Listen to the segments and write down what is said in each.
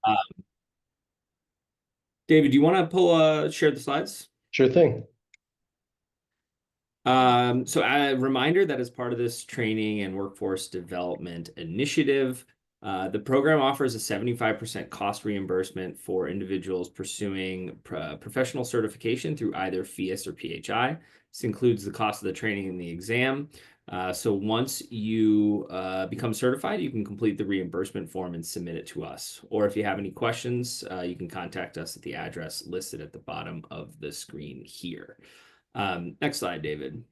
Uh, David, do you want to share the slides? Sure thing. So a reminder that as part of this training and workforce development initiative, the program offers a 75% cost reimbursement for individuals pursuing professional certification through either FIES or PHI. This includes the cost of the training and the exam. So once you become certified, you can complete the reimbursement form and submit it to us. Or if you have any questions, you can contact us at the address listed at the bottom of the screen here. Next slide, David.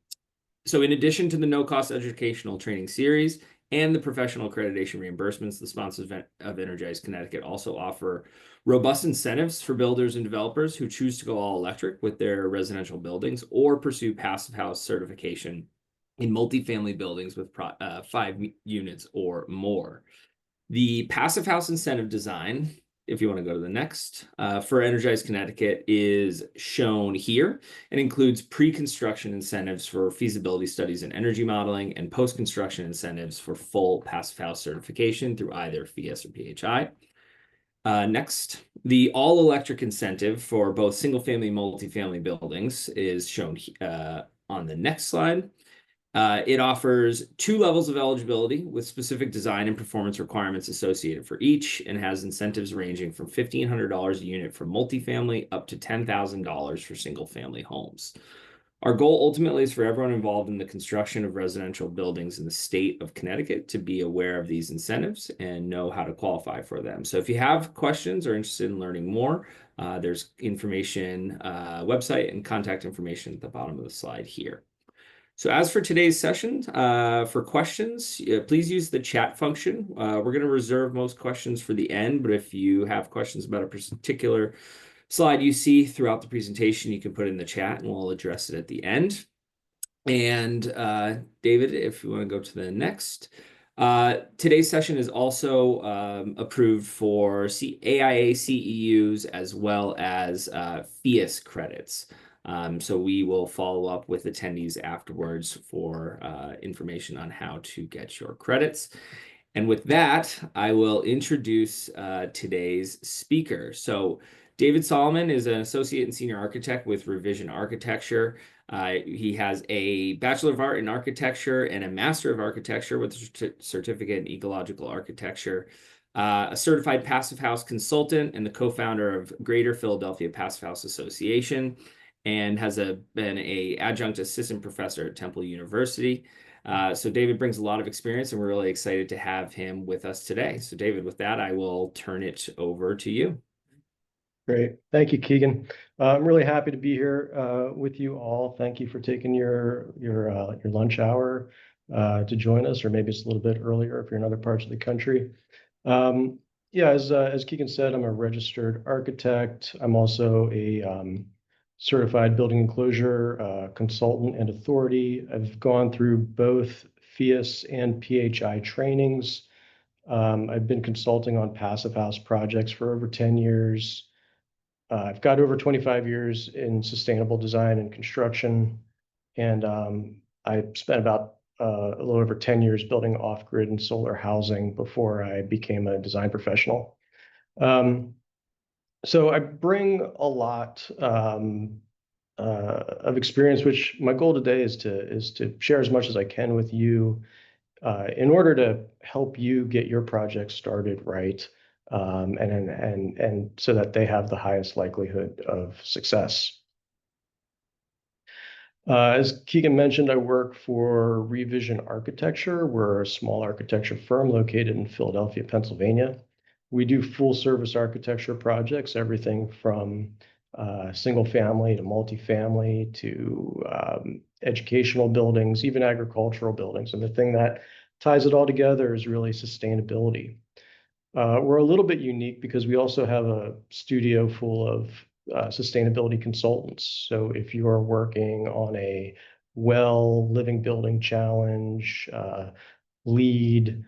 So in addition to the no-cost educational training series and the professional accreditation reimbursements, the sponsors of Energize Connecticut also offer robust incentives for builders and developers who choose to go all electric with their residential buildings or pursue passive house certification in multifamily buildings with 5 units or more. The passive house incentive design, if you want to go to the next, for Energize Connecticut is shown here and includes pre-construction incentives for feasibility studies and energy modeling and post-construction incentives for full passive house certification through either FIES or PHI. Next, the all-electric incentive for both single-family and multifamily buildings is shown on the next slide. It offers 2 levels of eligibility with specific design and performance requirements associated for each and has incentives ranging from $1,500 a unit for multifamily up to $10,000 for single family homes. Our goal ultimately is for everyone involved in the construction of residential buildings in the state of Connecticut to be aware of these incentives and know how to qualify for them. So if you have questions or interested in learning more, there's information, website and contact information at the bottom of the slide here. So as for today's session, for questions, please use the chat function. We're going to reserve most questions for the end, but if you have questions about a particular slide you see throughout the presentation, you can put it in the chat and we'll address it at the end. And David, if you want to go to the next. Today's session is also approved for AIA CEUs as well as FIES credits. So we will follow up with attendees afterwards for information on how to get your credits. And with that, I will introduce today's speaker. So David Solomon is an associate and senior architect with Revision Architecture. He has a Bachelor of Art in Architecture and a Master of Architecture with a certificate in Ecological Architecture. A certified passive house consultant and the co-founder of Greater Philadelphia Passive House Association, and has been an adjunct assistant professor at Temple University. So David brings a lot of experience, and we're really excited to have him with us today. So David, with that, I will turn it over to you. Great. Thank you, Keegan. I'm really happy to be here with you all. Thank you for taking your lunch hour to join us, or maybe it's a little bit earlier if you're in other parts of the country. Yeah, as Keegan said, I'm a registered architect. I'm also a certified building enclosure consultant and authority. I've gone through both FIES and PHI trainings. I've been consulting on passive house projects for over 10 years. I've got over 25 years in sustainable design and construction, and I spent about a little over 10 years building off-grid and solar housing before I became a design professional. So I bring a lot of experience, which my goal today is to share as much as I can with you in order to help you get your project started right, and so that they have the highest likelihood of success. As Keegan mentioned, I work for Revision Architecture. We're a small architecture firm located in Philadelphia, Pennsylvania. We do full service architecture projects, everything from single family to multifamily to educational buildings, even agricultural buildings. And the thing that ties it all together is really sustainability. We're a little bit unique because we also have a studio full of sustainability consultants. So if you are working on a WELL Living Building Challenge, LEED,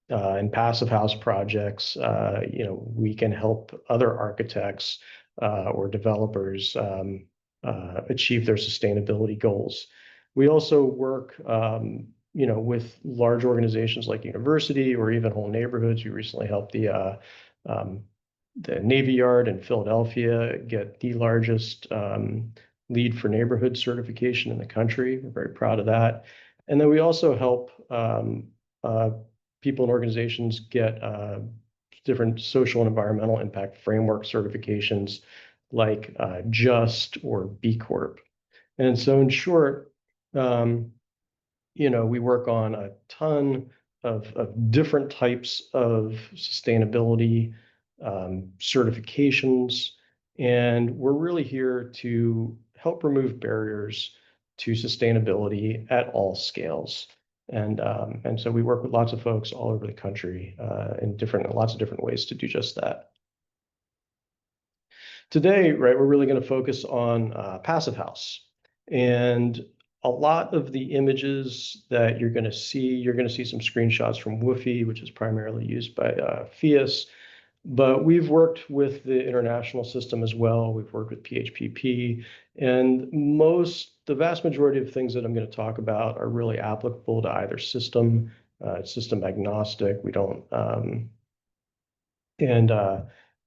and passive house projects, we can help other architects or developers achieve their sustainability goals. We also work with large organizations like university or even whole neighborhoods. We recently helped the The Navy Yard in Philadelphia get the largest LEED for Neighborhood certification in the country. We're very proud of that. And then we also help people and organizations get different social and environmental impact framework certifications like JUST or B Corp. And so in short, we work on a ton of different types of sustainability certifications, and we're really here to help remove barriers to sustainability at all scales. And so we work with lots of folks all over the country in lots of different ways to do just that. Today, right, we're really going to focus on Passive House. And a lot of the images that you're going to see some screenshots from WWOOFY, which is primarily used by FIAS. But we've worked with the international system as well. We've worked with PHPP, and the vast majority of things that I'm going to talk about are really applicable to either system. System agnostic. We don't,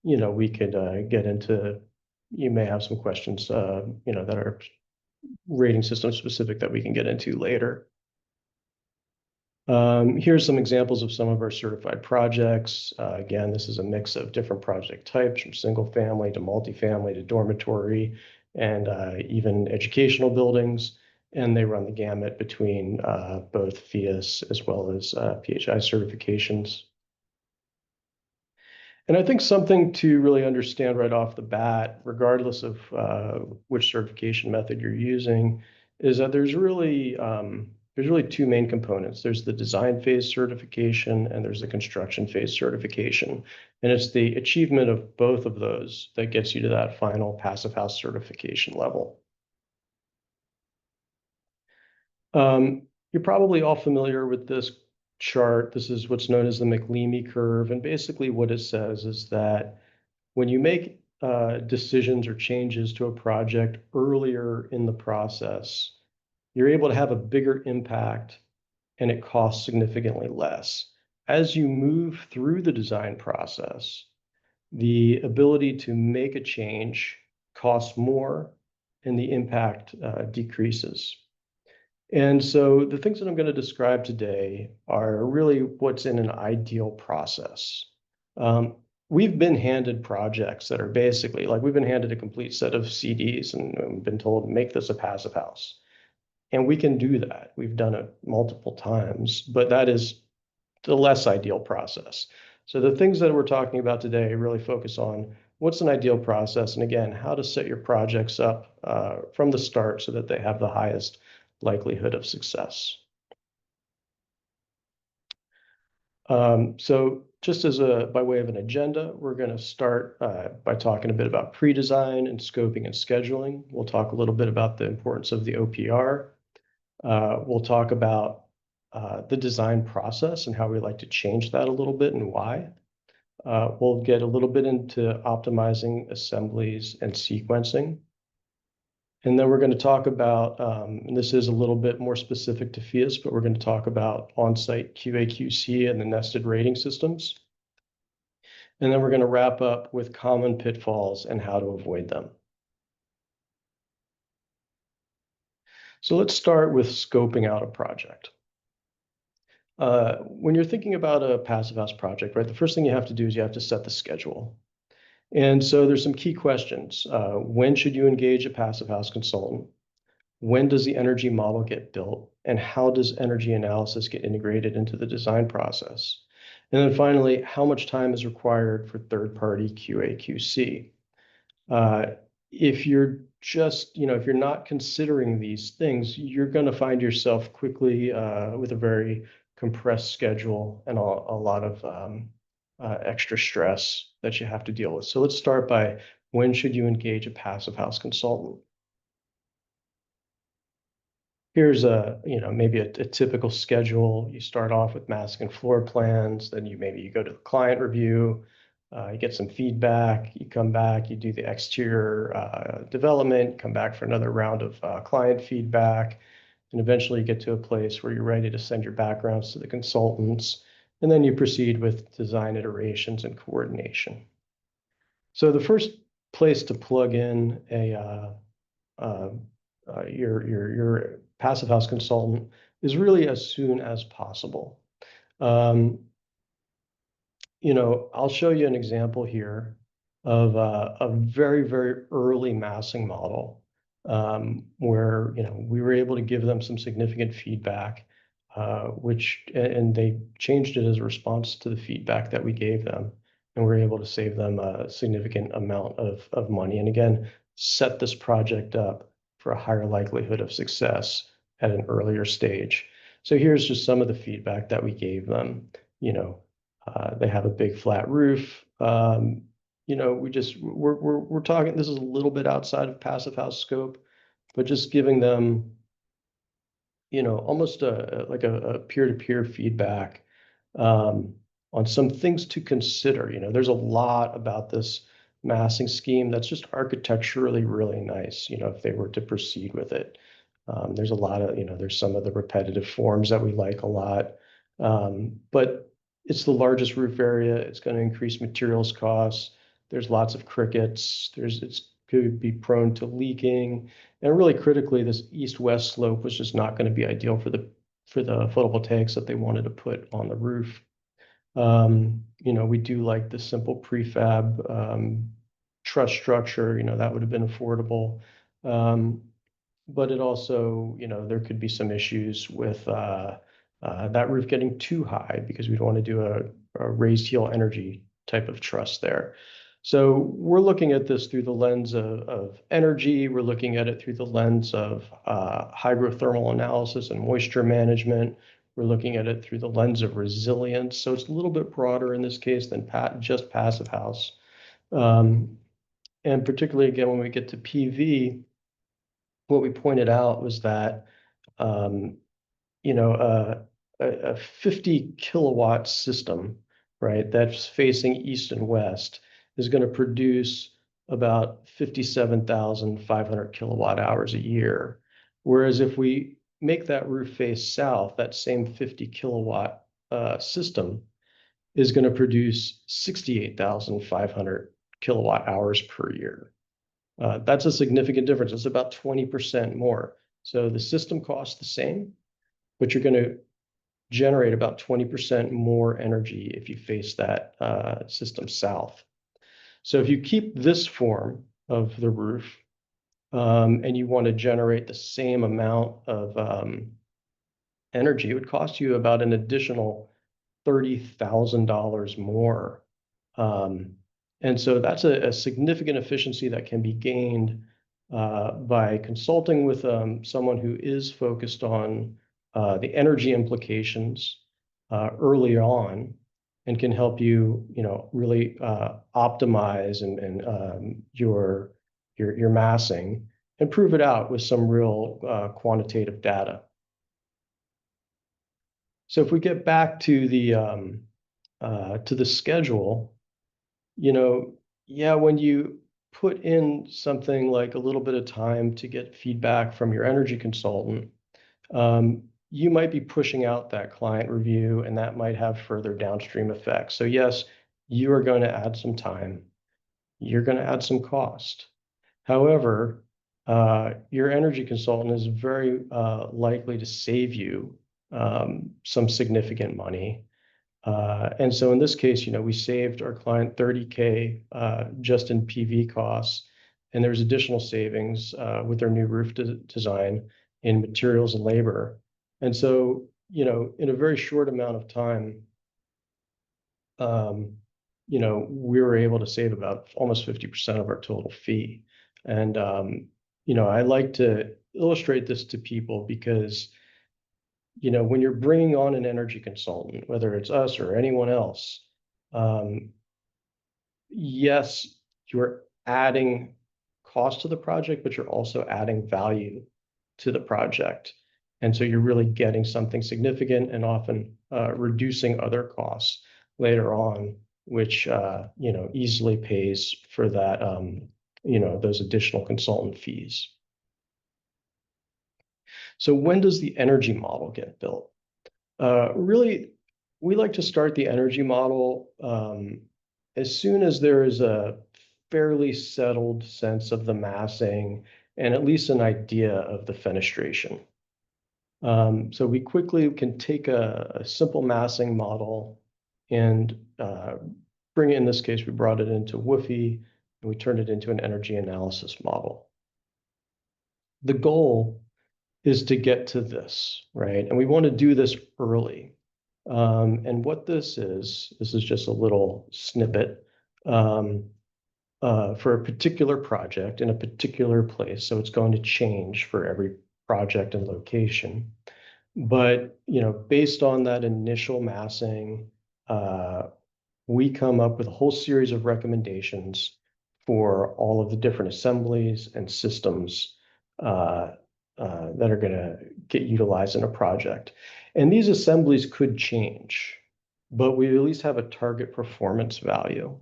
we could get into. You may have some questions, that are rating system specific that we can get into later. Here's some examples of some of our certified projects. Again, this is a mix of different project types, from single family to multifamily to dormitory and even educational buildings. And they run the gamut between both FIAS as well as PHI certifications. And I think something to really understand right off the bat, regardless of which certification method you're using, is that there's really two main components. There's the design phase certification and there's the construction phase certification. And it's the achievement of both of those that gets you to that final Passive House certification level. You're probably all familiar with this chart. This is what's known as the McLeamy curve. And basically what it says is that when you make decisions or changes to a project earlier in the process, you're able to have a bigger impact and it costs significantly less. As you move through the design process, the ability to make a change costs more and the impact decreases. And so the things that I'm going to describe today are really what's in an ideal process. We've been handed projects that are basically like we've been handed a complete set of CDs and been told, make this a Passive House. And we can do that. We've done it multiple times, but that is the less ideal process. So the things that we're talking about today really focus on what's an ideal process, and again, how to set your projects up from the start so that they have the highest likelihood of success. So just by way of an agenda, we're going to start by talking a bit about pre-design and scoping and scheduling. We'll talk a little bit about the importance of the OPR. We'll talk about the design process and how we like to change that a little bit and why. We'll get a little bit into optimizing assemblies and sequencing. And then we're going to talk about, and this is a little bit more specific to FIAS, but we're going to talk about on-site QA/QC and the nested rating systems. And then we're going to wrap up with common pitfalls and how to avoid them. So let's start with scoping out a project. When you're thinking about a Passive House project, right, the first thing you have to do is you have to set the schedule. And so there's some key questions. When should you engage a Passive House consultant? When does the energy model get built? And how does energy analysis get integrated into the design process? And then finally, how much time is required for third-party QA/QC? If you're just, if you're not considering these things, you're going to find yourself quickly with a very compressed schedule and a lot of extra stress that you have to deal with. So let's start by when should you engage a Passive House consultant? Here's maybe a typical schedule. You start off with masking floor plans, then you go to the client review, you get some feedback, you come back, you do the exterior development, come back for another round of client feedback, and eventually you get to a place where you're ready to send your backgrounds to the consultants. And then you proceed with design iterations and coordination. So the first place to plug in your passive house consultant is really as soon as possible. Um, I'll show you an example here of a very, very early massing model where, we were able to give them some significant feedback, and they changed it as a response to the feedback that we gave them. And we're able to save them a significant amount of money. And again, set this project up for a higher likelihood of success at an earlier stage. So here's just some of the feedback that we gave them. They have a big flat roof. We're talking, this is a little bit outside of passive house scope, but just giving them, almost like a peer-to-peer feedback on some things to consider. There's a lot about this massing scheme that's just architecturally really nice, if they were to proceed with it. There's a lot of, there's some of the repetitive forms that we like a lot. But it's the largest roof area. It's going to increase materials costs. There's lots of crickets. It's could be prone to leaking. And really critically, this east-west slope was just not going to be ideal for the photovoltaics that they wanted to put on the roof. We do like the simple prefab truss structure, that would have been affordable. But it also, there could be some issues with that roof getting too high because we don't want to do a raised heel energy type of truss there. So we're looking at this through the lens of energy. We're looking at it through the lens of hydrothermal analysis and moisture management. We're looking at it through the lens of resilience. So it's a little bit broader in this case than just passive house. And particularly, again, when we get to PV, what we pointed out was that a 50 kilowatt system, right, that's facing east and west is going to produce about 57,500 kilowatt hours a year. Whereas if we make that roof face south, that same 50 kilowatt system is going to produce 68,500 kilowatt hours per year. That's a significant difference. It's about 20% more. So the system costs the same, but you're going to generate about 20% more energy if you face that system south. So if you keep this form of the roof and you want to generate the same amount of energy, it would cost you about an additional $30,000 more. And so that's a significant efficiency that can be gained by consulting with someone who is focused on the energy implications early on and can help you, really optimize and your massing and prove it out with some real quantitative data. So if we get back to the schedule, when you put in something like a little bit of time to get feedback from your energy consultant, you might be pushing out that client review, and that might have further downstream effects. So yes, you are going to add some time. You're going to add some cost. However, your energy consultant is very likely to save you some significant money. And so in this case, we saved our client $30K just in PV costs, and there's additional savings with their new roof design in materials and labor. And so, in a very short amount of time, we were able to save about almost 50% of our total fee. And, I like to illustrate this to people because when you're bringing on an energy consultant, whether it's us or anyone else, yes, you're adding cost to the project, but you're also adding value to the project. And so you're really getting something significant and often reducing other costs later on, which, easily pays for that, those additional consultant fees. So when does the energy model get built? Really, We like to start the energy model as soon as there is a fairly settled sense of the massing and at least an idea of the fenestration. So we quickly can take a simple massing model and bring it, in this case, we brought it into WFI and we turned it into an energy analysis model. The goal is to get to this, right? And we want to do this early. And what this is just a little snippet for a particular project in a particular place. So it's going to change for every project and location. But, based on that initial massing, we come up with a whole series of recommendations for all of the different assemblies and systems that are going to get utilized in a project. And these assemblies could change, but we at least have a target performance value.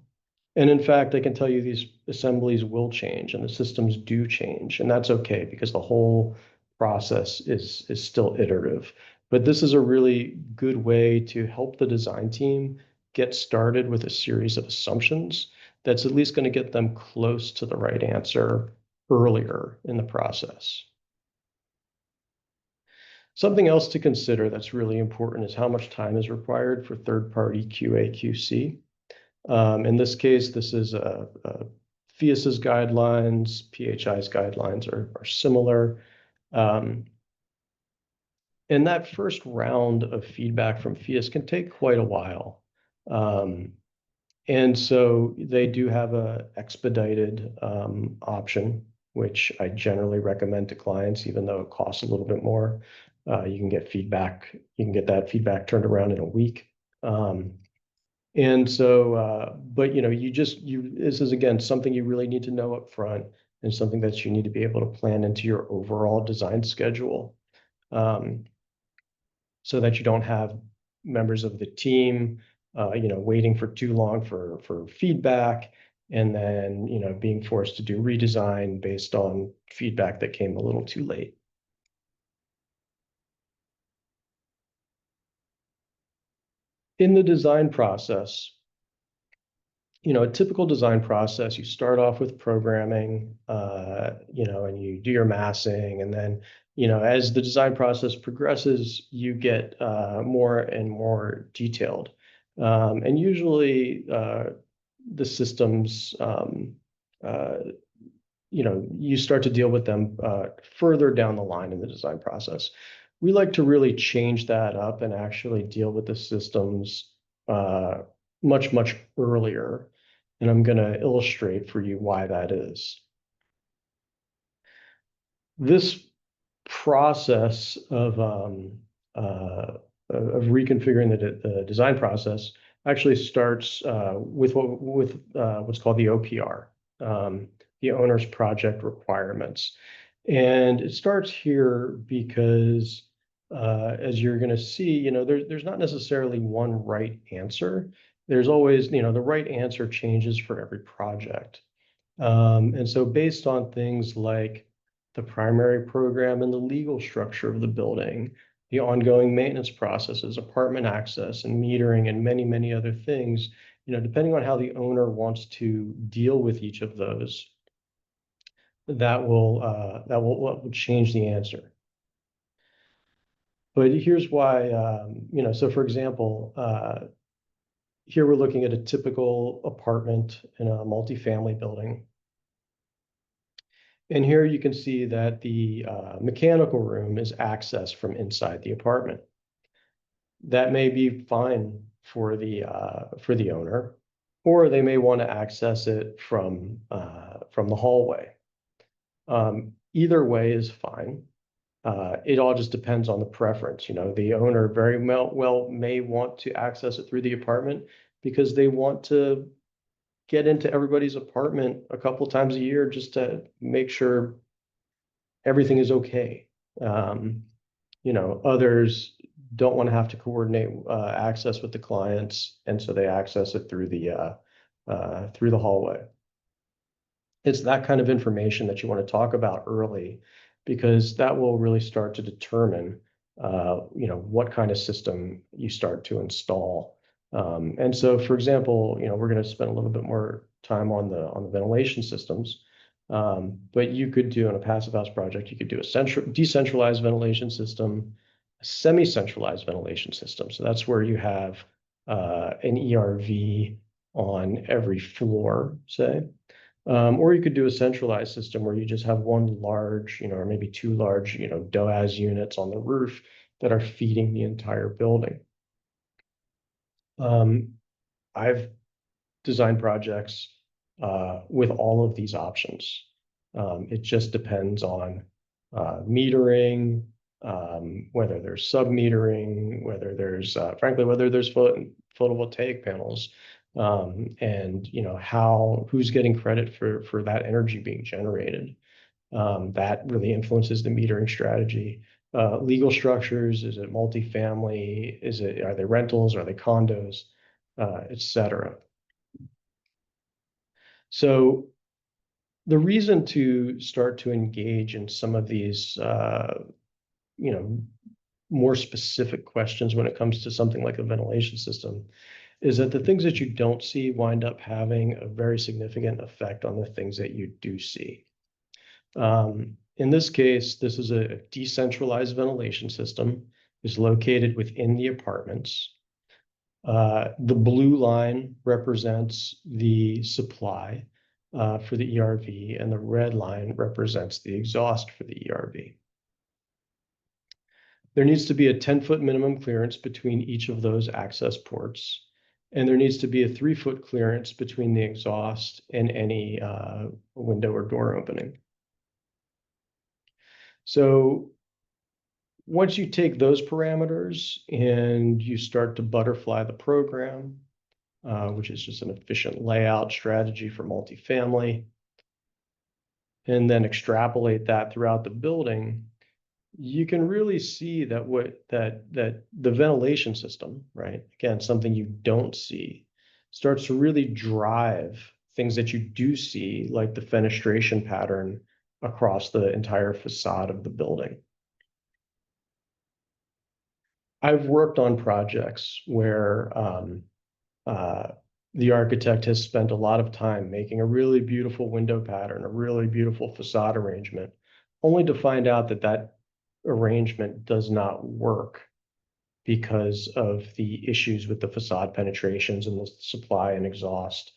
And in fact, I can tell you these assemblies will change and the systems do change, and that's okay because the whole process is still iterative. But this is a really good way to help the design team get started with a series of assumptions that's at least going to get them close to the right answer earlier in the process. Something else to consider that's really important is how much time is required for third-party QA, QC. In this case, this is FIAS's guidelines, PHI's guidelines are similar. And that first round of feedback from FIAS can take quite a while. And so they do have a expedited option, which I generally recommend to clients, even though it costs a little bit more. You can get feedback, you can get that feedback turned around in a week. And so, but this is again something you really need to know up front and something that you need to be able to plan into your overall design schedule, so that you don't have members of the team, waiting for too long for feedback, and then being forced to do redesign based on feedback that came a little too late. In the design process, a typical design process, you start off with programming, and you do your massing, and then, as the design process progresses, you get more and more detailed. And usually the systems, you start to deal with them further down the line in the design process. We like to really change that up and actually deal with the systems much, much earlier. And I'm going to illustrate for you why that is. This process of reconfiguring the design process actually starts with what's called the OPR, the owner's project requirements. And it starts here because as you're going to see, there's not necessarily one right answer. There's always, the right answer changes for every project. And so based on things like the primary program and the legal structure of the building, the ongoing maintenance processes, apartment access and metering, and many, many other things, depending on how the owner wants to deal with each of those, that will change the answer. But here's why, so for example, here we're looking at a typical apartment in a multifamily building. And here you can see that the mechanical room is accessed from inside the apartment. That may be fine for the owner, or they may want to access it from the hallway. Either way is fine. It all just depends on the preference. The owner very well may want to access it through the apartment because they want to get into everybody's apartment a couple times a year just to make sure everything is okay. Others don't want to have to coordinate access with the clients, and so they access it through the hallway. It's that kind of information that you want to talk about early, because that will really start to determine what kind of system you start to install. And so, for example, we're going to spend a little bit more time on the ventilation systems. But you could do, on a passive house project, you could do a decentralized ventilation system, a semi-centralized ventilation system. So that's where you have an ERV on every floor, say. Or you could do a centralized system where you just have one large, or maybe two large, DOAS units on the roof that are feeding the entire building. I've designed projects with all of these options. It just depends on metering, whether there's sub-metering, whether there's, frankly, whether there's photovoltaic panels, and who's getting credit for that energy being generated. That really influences the metering strategy. Legal structures, is it multifamily? Are they rentals? Are they condos? Et cetera. So the reason to start to engage in some of these, more specific questions when it comes to something like a ventilation system is that the things that you don't see wind up having a very significant effect on the things that you do see. In this case, this is a decentralized ventilation system. It's located within the apartments. The blue line represents the supply for the ERV, and the red line represents the exhaust for the ERV. There needs to be a 10-foot minimum clearance between each of those access ports, and there needs to be a 3-foot clearance between the exhaust and any window or door opening. So once you take those parameters and you start to butterfly the program, which is just an efficient layout strategy for multifamily, and then extrapolate that throughout the building, you can really see that the ventilation system, right? Again, something you don't see, starts to really drive things that you do see, like the fenestration pattern across the entire facade of the building. I've worked on projects where the architect has spent a lot of time making a really beautiful window pattern, a really beautiful facade arrangement, only to find out that that arrangement does not work because of the issues with the facade penetrations and the supply and exhaust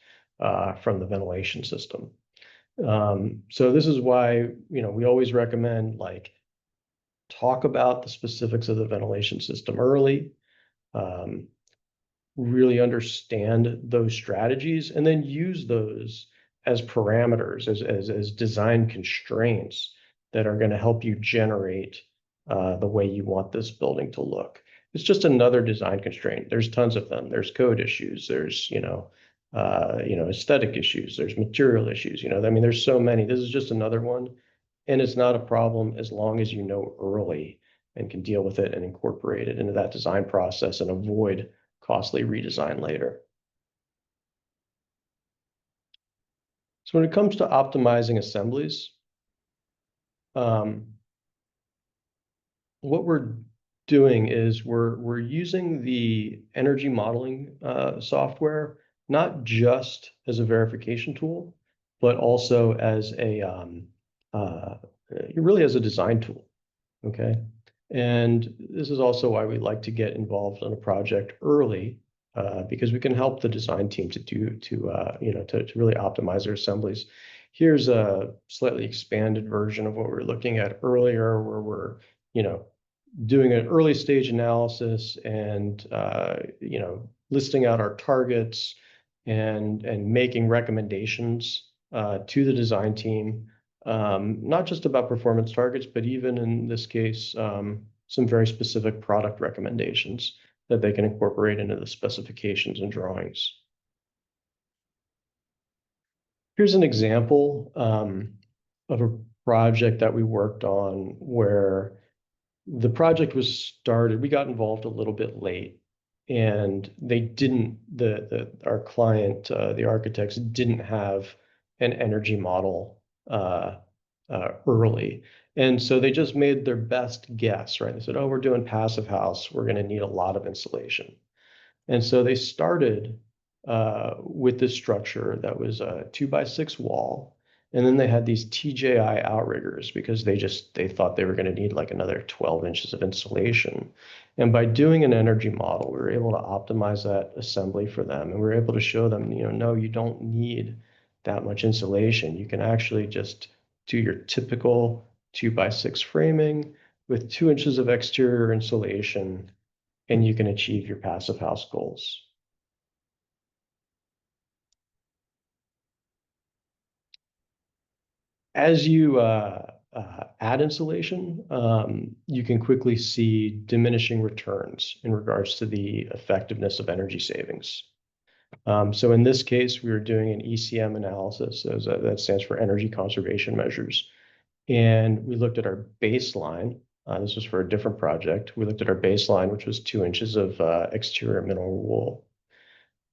from the ventilation system. So this is why, we always recommend, like, talk about the specifics of the ventilation system early, really understand those strategies, and then use those as parameters, as design constraints that are going to help you generate the way you want this building to look. It's just another design constraint. There's tons of them. There's code issues. There's, aesthetic issues. There's material issues. There's so many. This is just another one. And it's not a problem as long as you know early and can deal with it and incorporate it into that design process and avoid costly redesign later. So when it comes to optimizing assemblies, what we're doing is we're using the energy modeling software, not just as a verification tool, but also as really as a design tool. Okay. And this is also why we like to get involved in a project early, because we can help the design team to really optimize their assemblies. Here's a slightly expanded version of what we were looking at earlier, where we're, doing an early stage analysis and, listing out our targets and making recommendations to the design team, not just about performance targets, but even in this case, some very specific product recommendations that they can incorporate into the specifications and drawings. Here's an example of a project that we worked on where the project was started. We got involved a little bit late, and our client, the architects, didn't have an energy model early. And so they just made their best guess, right? They said, oh, we're doing passive house. We're going to need a lot of insulation. And so they started with this structure that was a 2x6 wall. And then they had these TJI outriggers because they thought they were going to need like another 12 inches of insulation. And by doing an energy model, we were able to optimize that assembly for them. And we were able to show them, no, you don't need that much insulation. You can actually just do your typical 2x6 framing with 2 inches of exterior insulation, and you can achieve your passive house goals. As you add insulation, you can quickly see diminishing returns in regards to the effectiveness of energy savings. So in this case, we were doing an ECM analysis, that stands for energy conservation measures. And we looked at our baseline. This was for a different project. We looked at our baseline, which was 2 inches of exterior mineral wool.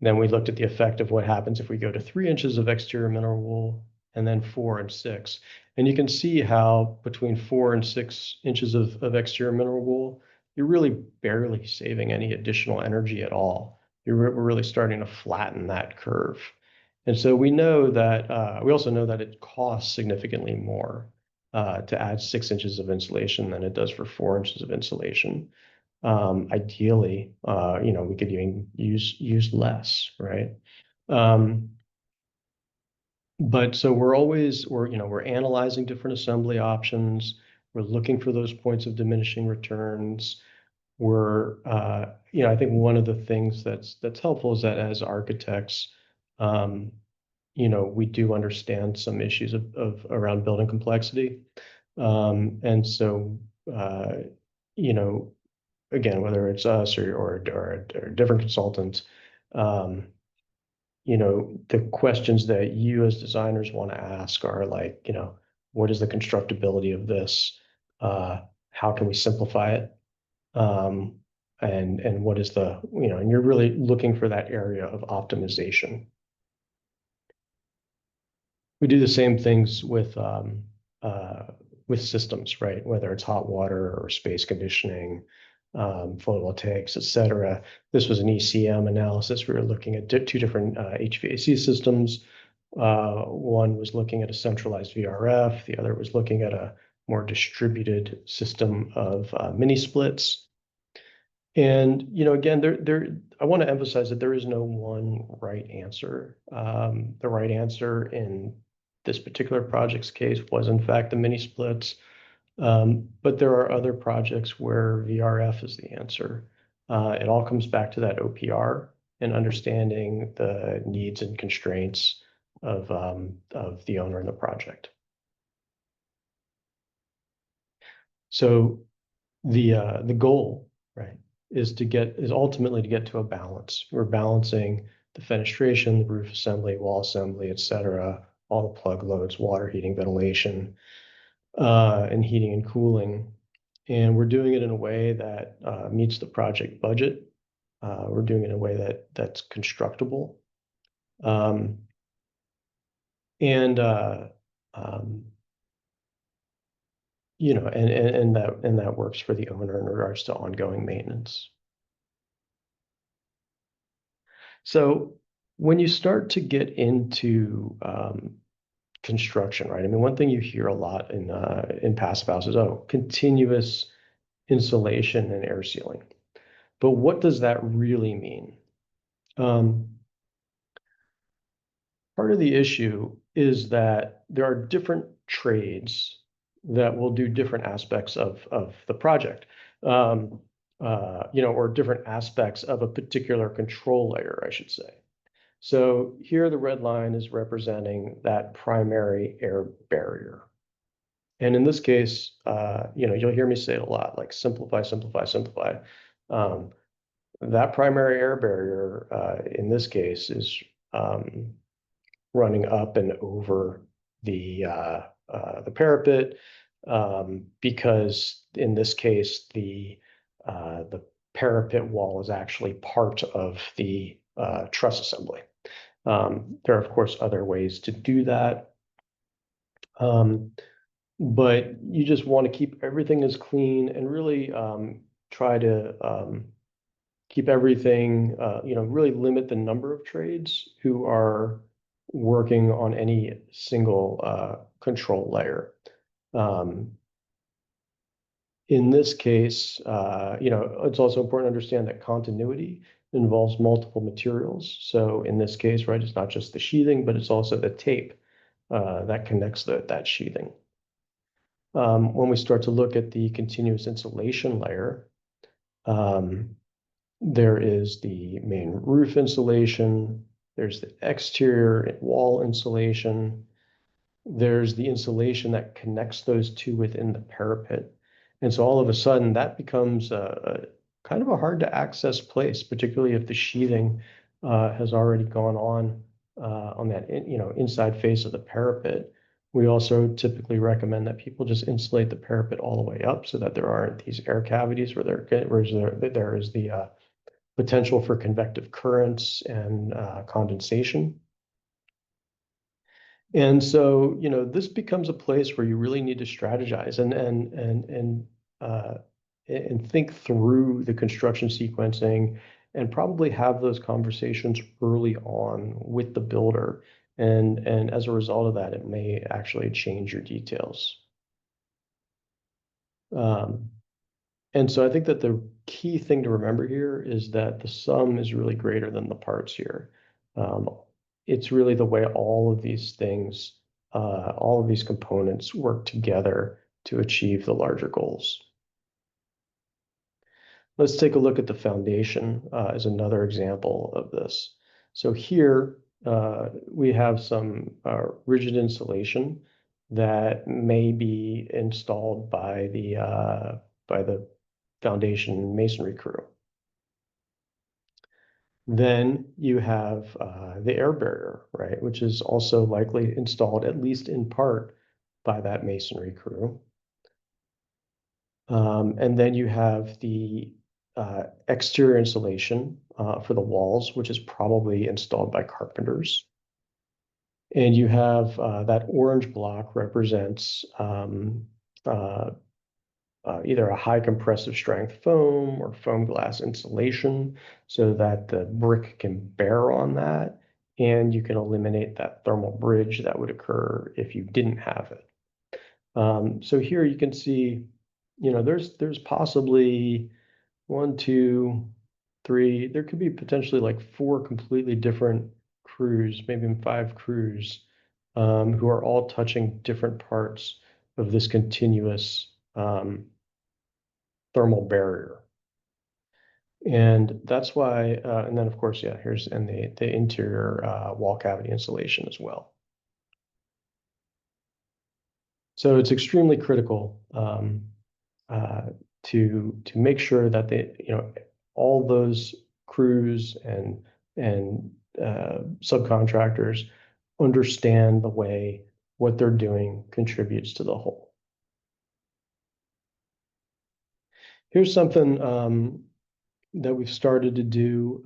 Then we looked at the effect of what happens if we go to 3 inches of exterior mineral wool, and then 4 and 6. And you can see how between 4 and 6 inches of exterior mineral wool, you're really barely saving any additional energy at all. We're really starting to flatten that curve. And so we know that, we also know that it costs significantly more to add 6 inches of insulation than it does for 4 inches of insulation. Ideally, we could even use less, right? But so we're analyzing different assembly options. We're looking for those points of diminishing returns. I think one of the things that's helpful is that as architects, we do understand some issues of around building complexity. And so, again, whether it's us or a different consultant, the questions that you as designers want to ask are like, what is the constructability of this? How can we simplify it? And what is and you're really looking for that area of optimization. We do the same things with systems, right? Whether it's hot water or space conditioning, photovoltaics, et cetera. This was an ECM analysis. We were looking at two different HVAC systems. One was looking at a centralized VRF. The other was looking at a more distributed system of mini splits. And again, I want to emphasize that there is no one right answer. The right answer in this particular project's case was, in fact, the mini splits. But there are other projects where VRF is the answer. It all comes back to that OPR and understanding the needs and constraints of the owner in the project. So the goal, right, is ultimately to get to a balance. We're balancing the fenestration, the roof assembly, wall assembly, et cetera, all the plug loads, water, heating, ventilation, and heating and cooling. And we're doing it in a way that meets the project budget. We're doing it in a way that's constructible. And that works for the owner in regards to ongoing maintenance. So when you start to get into construction, right? I mean, one thing you hear a lot in passive houses, continuous insulation and air sealing. But what does that really mean? Part of the issue is that there are different trades that will do different aspects of the project, or different aspects of a particular control layer, I should say. So here the red line is representing that primary air barrier. And in this case, you'll hear me say it a lot, like simplify, simplify, simplify. That primary air barrier, in this case, is running up and over the parapet, because in this case, the parapet wall is actually part of the truss assembly. There are, of course, other ways to do that. but you just want to keep everything as clean and really try to keep everything, really limit the number of trades who are working on any single control layer. Um, in this case, it's also important to understand that continuity involves multiple materials. So in this case, right, it's not just the sheathing, but it's also the tape that connects that sheathing. When we start to look at the continuous insulation layer, um, there is the main roof insulation, there's the exterior wall insulation, there's the insulation that connects those two within the parapet. And so all of a sudden that becomes a kind of a hard to access place, particularly if the sheathing has already gone on that inside face of the parapet. We also typically recommend that people just insulate the parapet all the way up so that there aren't these air cavities where there is the potential for convective currents and condensation. And so, this becomes a place where you really need to strategize and think through the construction sequencing and probably have those conversations early on with the builder. And as a result of that, it may actually change your details. Um, and so I think that the key thing to remember here is that the sum is really greater than the parts here. Um, it's really the way all of these things, all of these components work together to achieve the larger goals. Let's take a look at the foundation as another example of this. So here we have some rigid insulation that may be installed by the foundation masonry crew. Then you have the air barrier, right, which is also likely installed at least in part by that masonry crew. And then you have the exterior insulation for the walls, which is probably installed by carpenters. And you have that orange block represents either a high compressive strength foam or foam glass insulation so that the brick can bear on that, and you can eliminate that thermal bridge that would occur if you didn't have it. So here you can see, there's possibly one, two, three, there could be potentially like four completely different crews, maybe even five crews, who are all touching different parts of this continuous thermal barrier. And that's why, and then of course, yeah, and the interior wall cavity insulation as well. So it's extremely critical to make sure that all those crews and subcontractors understand the way what they're doing contributes to the whole. Here's something that we've started to do,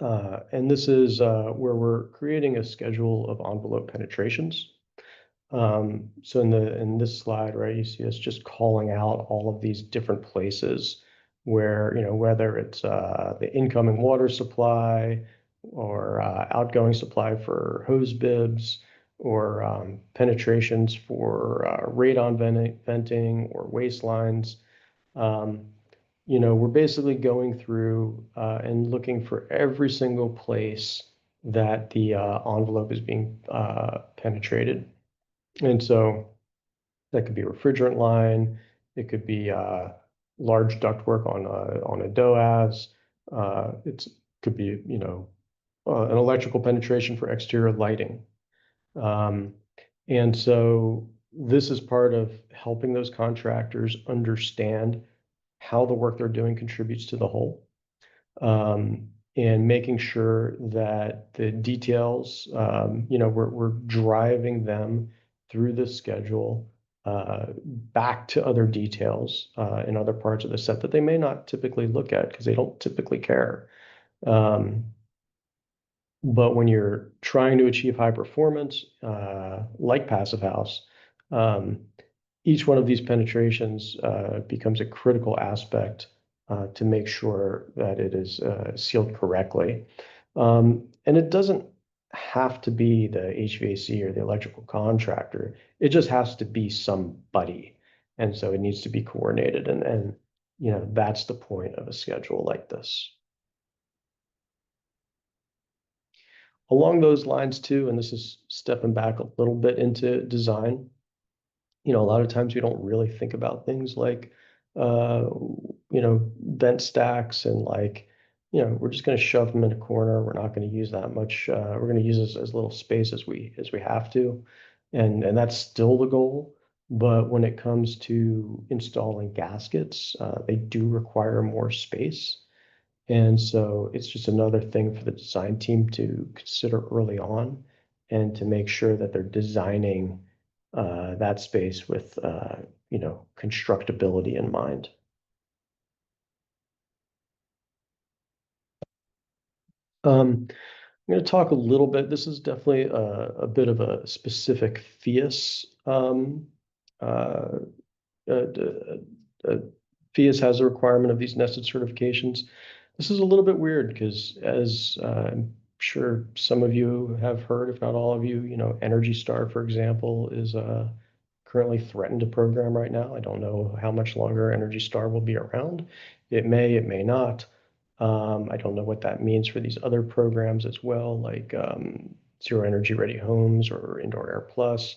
and this is where we're creating a schedule of envelope penetrations. So in this slide, right, you see us just calling out all of these different places where, whether it's the incoming water supply or outgoing supply for hose bibs or penetrations for radon venting or waste lines. We're basically going through and looking for every single place that the envelope is being penetrated. And so that could be a refrigerant line, it could be large ductwork on a DOAS, it could be, an electrical penetration for exterior lighting. And so this is part of helping those contractors understand how the work they're doing contributes to the whole. And making sure that the details, we're driving them through the schedule back to other details in other parts of the set that they may not typically look at because they don't typically care. But when you're trying to achieve high performance, like Passive House, Each one of these penetrations becomes a critical aspect to make sure that it is sealed correctly. And it doesn't have to be the HVAC or the electrical contractor. It just has to be somebody. And so it needs to be coordinated. And that's the point of a schedule like this. Along those lines too, and this is stepping back a little bit into design, a lot of times we don't really think about things like, uh, vent stacks and like, we're just going to shove them in a corner. We're not going to use that much. We're going to use as little space as we have to, and that's still the goal. But when it comes to installing gaskets, they do require more space. And so it's just another thing for the design team to consider early on and to make sure that they're designing that space with constructability in mind. I'm going to talk a little bit. This is definitely a bit of a specific FIAS. Uh, FIAS has a requirement of these nested certifications. This is a little bit weird because, as I'm sure some of you have heard, if not all of you, Energy Star, for example, is currently threatened to program right now. I don't know how much longer Energy Star will be around. It may not. I don't know what that means for these other programs as well, like Zero Energy Ready Homes or Indoor Air Plus.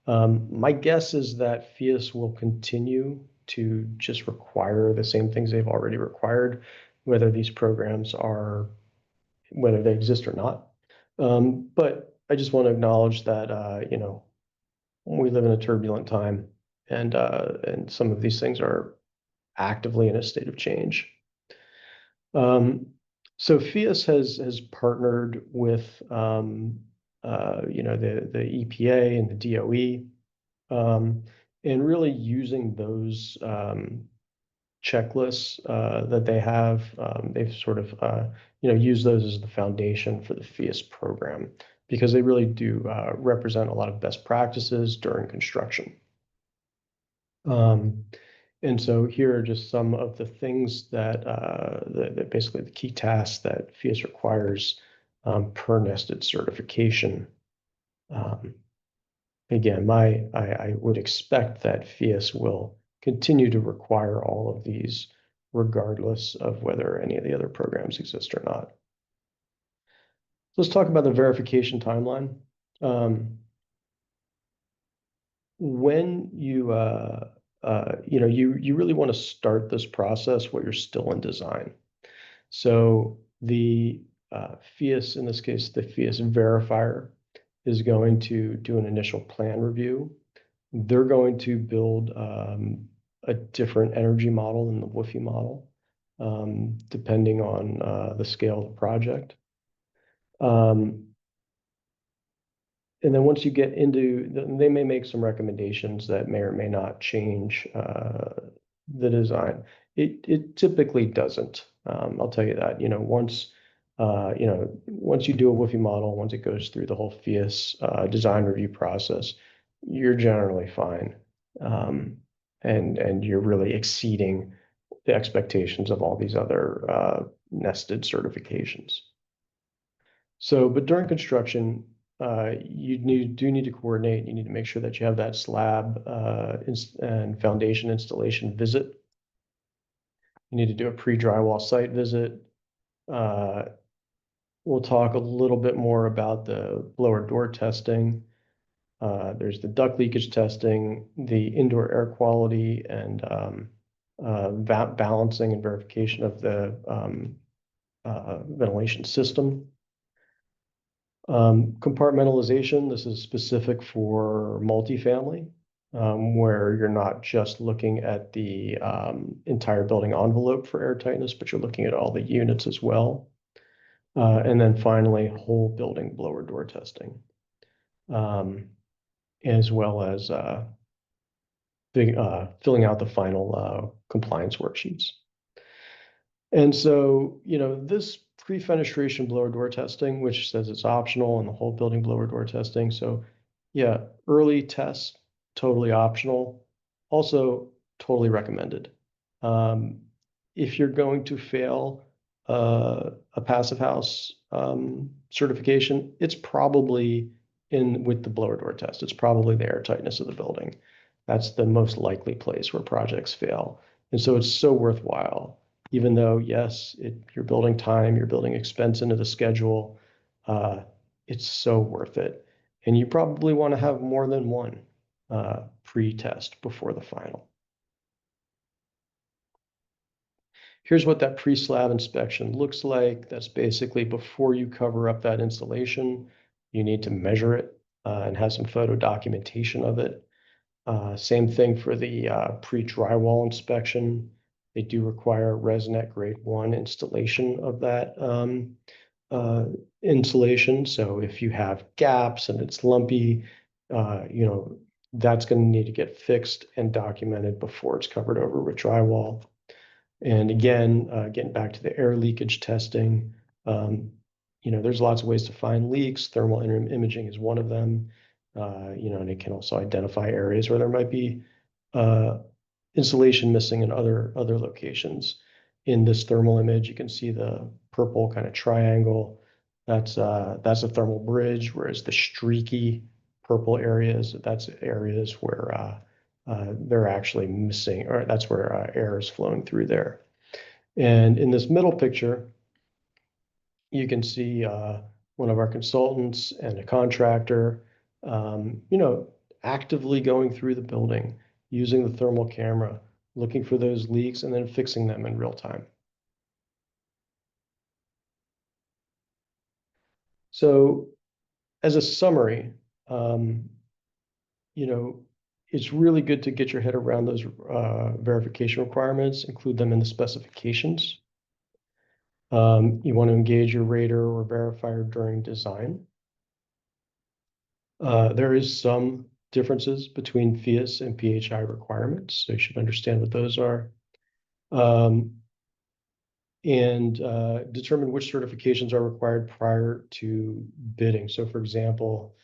My guess is that FIAS will continue to just require the same things they've already required, whether these programs whether they exist or not. But I just want to acknowledge that, we live in a turbulent time, and some of these things are actively in a state of change. So FIAS has partnered with the EPA and the DOE, and really using those checklists that they have. They've sort of used those as the foundation for the FIAS program because they really do represent a lot of best practices during construction. And so here are just some of the things that basically the key tasks that FIAS requires per nested certification. Again, I would expect that FIAS will continue to require all of these regardless of whether any of the other programs exist or not. Let's talk about the verification timeline. When you you really want to start this process while you're still in design. So the FIAS, in this case, the FIAS verifier, is going to do an initial plan review. They're going to build a different energy model than the WUFI model, depending on the scale of the project. And then once you get into, they may make some recommendations that may or may not change the design. It typically doesn't. I'll tell you that. Once you do a WUFI model, once it goes through the whole FIAS design review process, you're generally fine, and you're really exceeding the expectations of all these other nested certifications. So, but during construction, you do need to coordinate. You need to make sure that you have that slab and foundation installation visit. You need to do a pre-drywall site visit. We'll talk a little bit more about the blower door testing. There's the duct leakage testing, the indoor air quality, and balancing and verification of the ventilation system. Compartmentalization, this is specific for multifamily, where you're not just looking at the entire building envelope for air tightness, but you're looking at all the units as well. And then finally, whole building blower door testing, as well as filling out the final compliance worksheets. And so, this pre-fenestration blower door testing, which says it's optional, and the whole building blower door testing. So yeah, early tests totally optional. Also, totally recommended. Um, if you're going to fail a passive house certification, it's probably in with the blower door test. It's probably the air tightness of the building. That's the most likely place where projects fail. And so it's so worthwhile, even though, yes, you're building time, you're building expense into the schedule. Uh, it's so worth it. And you probably want to have more than one pre-test before the final. Here's what that pre-slab inspection looks like. That's basically before you cover up that insulation, you need to measure it and have some photo documentation of it. Same thing for the pre-drywall inspection. They do require ResNet grade 1 installation of that uh, insulation. So if you have gaps and it's lumpy, you know, that's going to need to get fixed and documented before it's covered over with drywall. And again, getting back to the air leakage testing, you know, there's lots of ways to find leaks. Thermal imaging is one of them. You know, and it can also identify areas where there might be insulation missing in other locations. In this thermal image, you can see the purple kind of triangle. That's a thermal bridge, whereas the streaky purple areas, that's areas where they're actually missing, or that's where air is flowing through there. And in this middle picture, you can see one of our consultants and a contractor, you know, actively going through the building, using the thermal camera, looking for those leaks and then fixing them in real time. So as a summary, you know, it's really good to get your head around those verification requirements, include them in the specifications. You want to engage your rater or verifier during design. There is some differences between FIAS and PHI requirements, so you should understand what those are. And determine which certifications are required prior to bidding. So for example,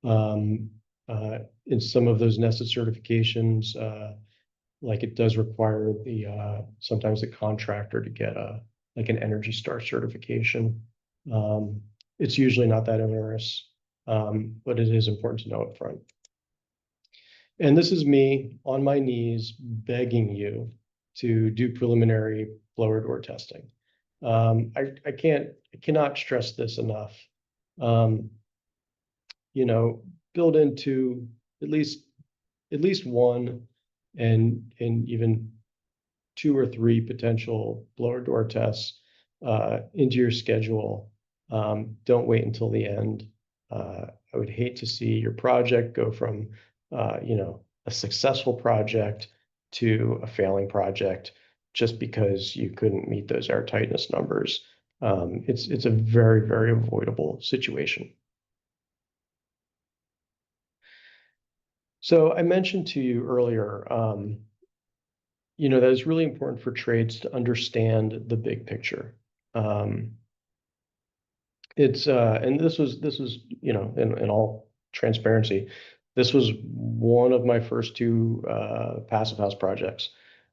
in some of those nested certifications, like it does require sometimes the contractor to get like an Energy Star certification. It's usually not that onerous, but it is important to know up front. And this is me on my knees begging you to do preliminary blower door testing. I cannot stress this enough. You know, build into at least one and even 2 or 3 potential blower door tests into your schedule. Don't wait until the end. I would hate to see your project go from you know, a successful project to a failing project just because you couldn't meet those air tightness numbers. It's a very, very avoidable situation. So I mentioned to you earlier, you know, that it's really important for trades to understand the big picture. And this was, you know, in all transparency, this was one of my first 2 passive house projects.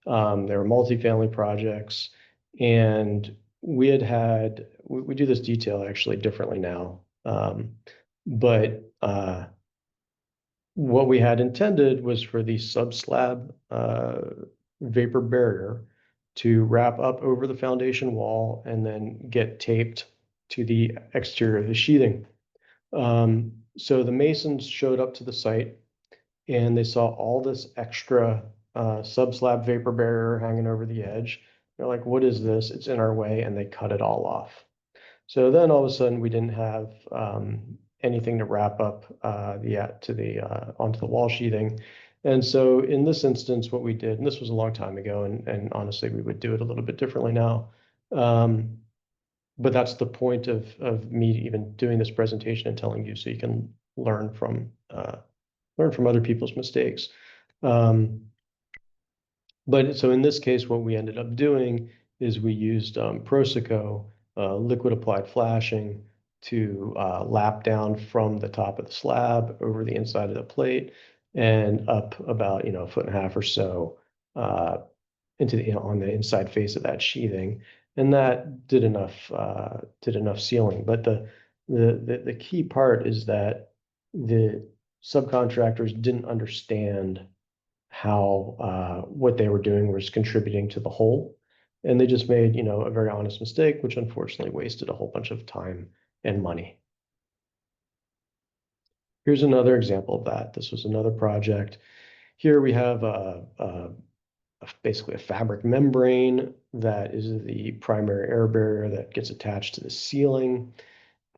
They were multifamily projects, and we do this detail actually differently now. But what we had intended was for the sub-slab vapor barrier to wrap up over the foundation wall and then get taped to the exterior of the sheathing. So the masons showed up to the site and they saw all this extra sub-slab vapor barrier hanging over the edge. They're like, what is this? It's in our way, and they cut it all off. So then all of a sudden we didn't have anything to wrap up onto the wall sheathing. And so in this instance, what we did, and this was a long time ago, and honestly, we would do it a little bit differently now. But that's the point of me even doing this presentation and telling you so you can learn from other people's mistakes. But so in this case, what we ended up doing is we used Proseco liquid applied flashing to lap down from the top of the slab over the inside of the plate. and up about, a foot and a half or so uh, into on the inside face of that sheathing. And that did enough sealing. But the key part is that the subcontractors didn't understand how what they were doing was contributing to the hole. And they just made, a very honest mistake, which unfortunately wasted a whole bunch of time and money. Here's another example of that. This was another project. Here we have basically a fabric membrane that is the primary air barrier that gets attached to the ceiling.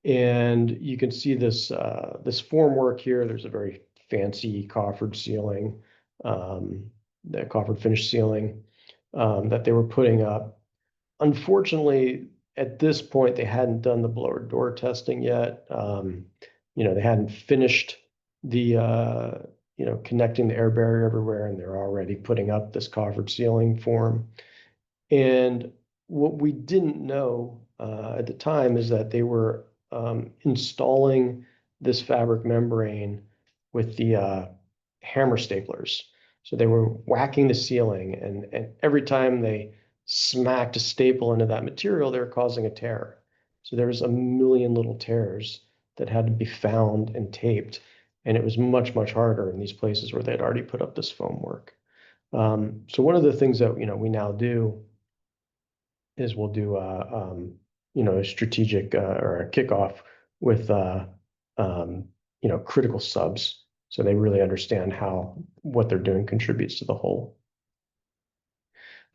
And you can see this formwork here. There's a very fancy coffered ceiling, that coffered finish ceiling that they were putting up. Unfortunately, at this point, they hadn't done the blower door testing yet. They hadn't finished the connecting the air barrier everywhere, and they're already putting up this coffered ceiling form. And what we didn't know at the time is that they were installing this fabric membrane with the hammer staplers. So they were whacking the ceiling, and every time they smacked a staple into that material, they were causing a tear. So there was a million little tears that had to be found and taped. And it was much, much harder in these places where they'd already put up this foam work. So one of the things that, we now do is we'll do a strategic or a kickoff with critical subs, so they really understand how what they're doing contributes to the whole.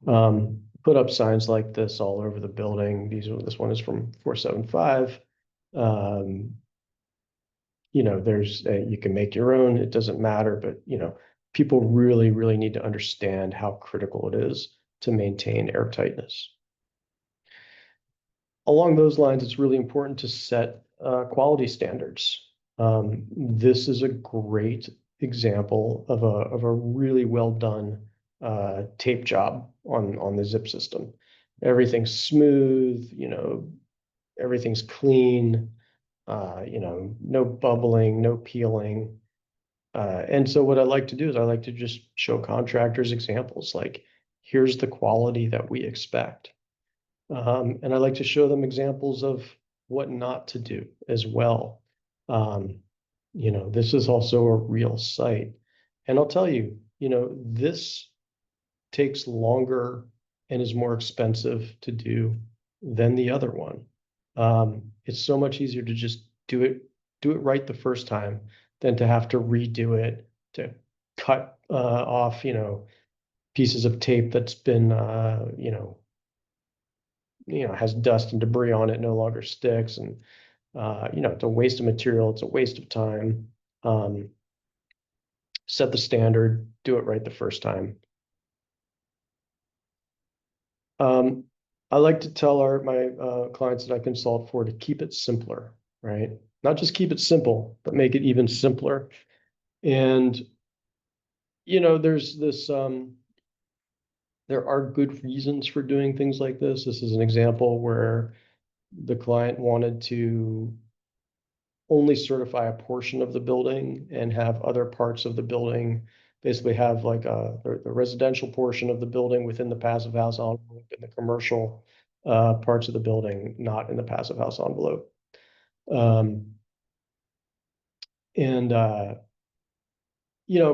Put up signs like this all over the building. This one is from 475. There's you can make your own. It doesn't matter, but people really, really need to understand how critical it is to maintain airtightness. Along those lines, it's really important to set quality standards. This is a great example of a really well done tape job on the zip system. Everything's smooth, everything's clean, no bubbling, no peeling. And so what I like to do is I like to just show contractors examples like, here's the quality that we expect. And I like to show them examples of what not to do as well. This is also a real site. And I'll tell you, this takes longer and is more expensive to do than the other one. It's so much easier to just do it right the first time than to have to redo it, to cut off, pieces of tape that's been, has dust and debris on it, no longer sticks. And, it's a waste of material. It's a waste of time. Set the standard, do it right the first time. I like to tell my clients that I consult for to keep it simpler, right? Not just keep it simple, but make it even simpler. And, there's this, there are good reasons for doing things like this. This is an example where the client wanted to only certify a portion of the building and have other parts of the building basically have like the residential portion of the building within the passive house envelope and the commercial parts of the building not in the passive house envelope. And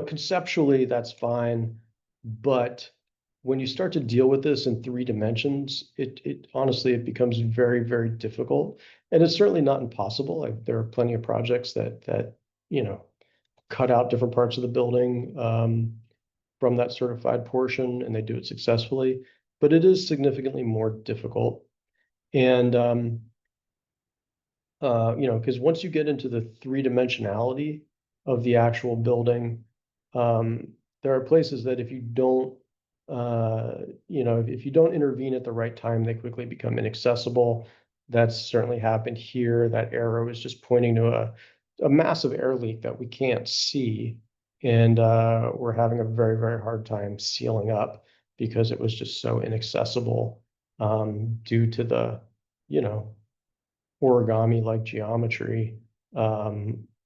conceptually that's fine, but when you start to deal with this in 3 dimensions, it honestly, it becomes very, very difficult. And it's certainly not impossible. There are plenty of projects that cut out different parts of the building from that certified portion, and they do it successfully. But it is significantly more difficult. And because once you get into the 3-dimensionality of the actual building, there are places that if you don't if you don't intervene at the right time, they quickly become inaccessible. That's certainly happened here. That arrow is just pointing to a massive air leak that we can't see. And we're having a very, very hard time sealing up because it was just so inaccessible due to the, origami-like geometry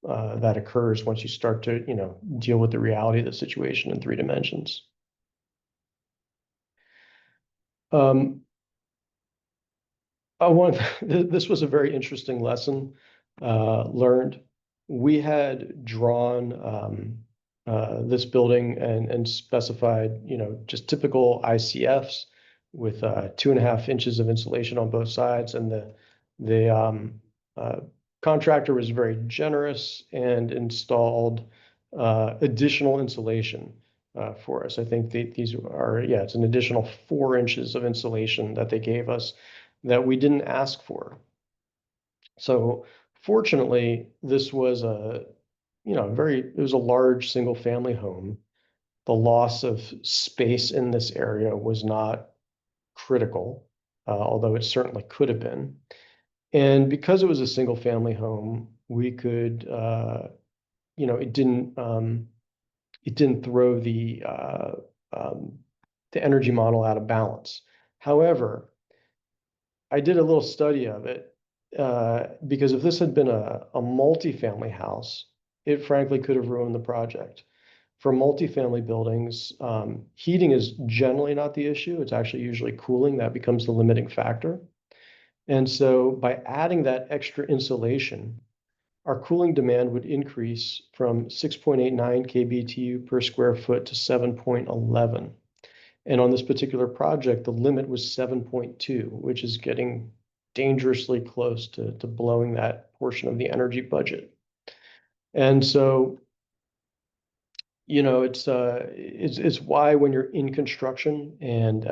that occurs once you start to, deal with the reality of the situation in 3 dimensions. This was a very interesting lesson learned. We had drawn this building and specified, just typical ICFs with 2.5 inches of insulation on both sides, and the contractor was very generous and installed additional insulation for us. I think these are, yeah, it's an additional 4 inches of insulation that they gave us that we didn't ask for. So fortunately, this was it was a large single family home. The loss of space in this area was not critical, although it certainly could have been. And because it was a single family home, we could, it didn't throw the energy model out of balance. However, I did a little study of it because if this had been a multifamily house, it frankly could have ruined the project. For multifamily buildings, heating is generally not the issue. It's actually usually cooling that becomes the limiting factor. And so by adding that extra insulation, our cooling demand would increase from 6.89 kBTU per square foot to 7.11. And on this particular project, the limit was 7.2, which is getting dangerously close to blowing that portion of the energy budget. And so, it's why when you're in construction and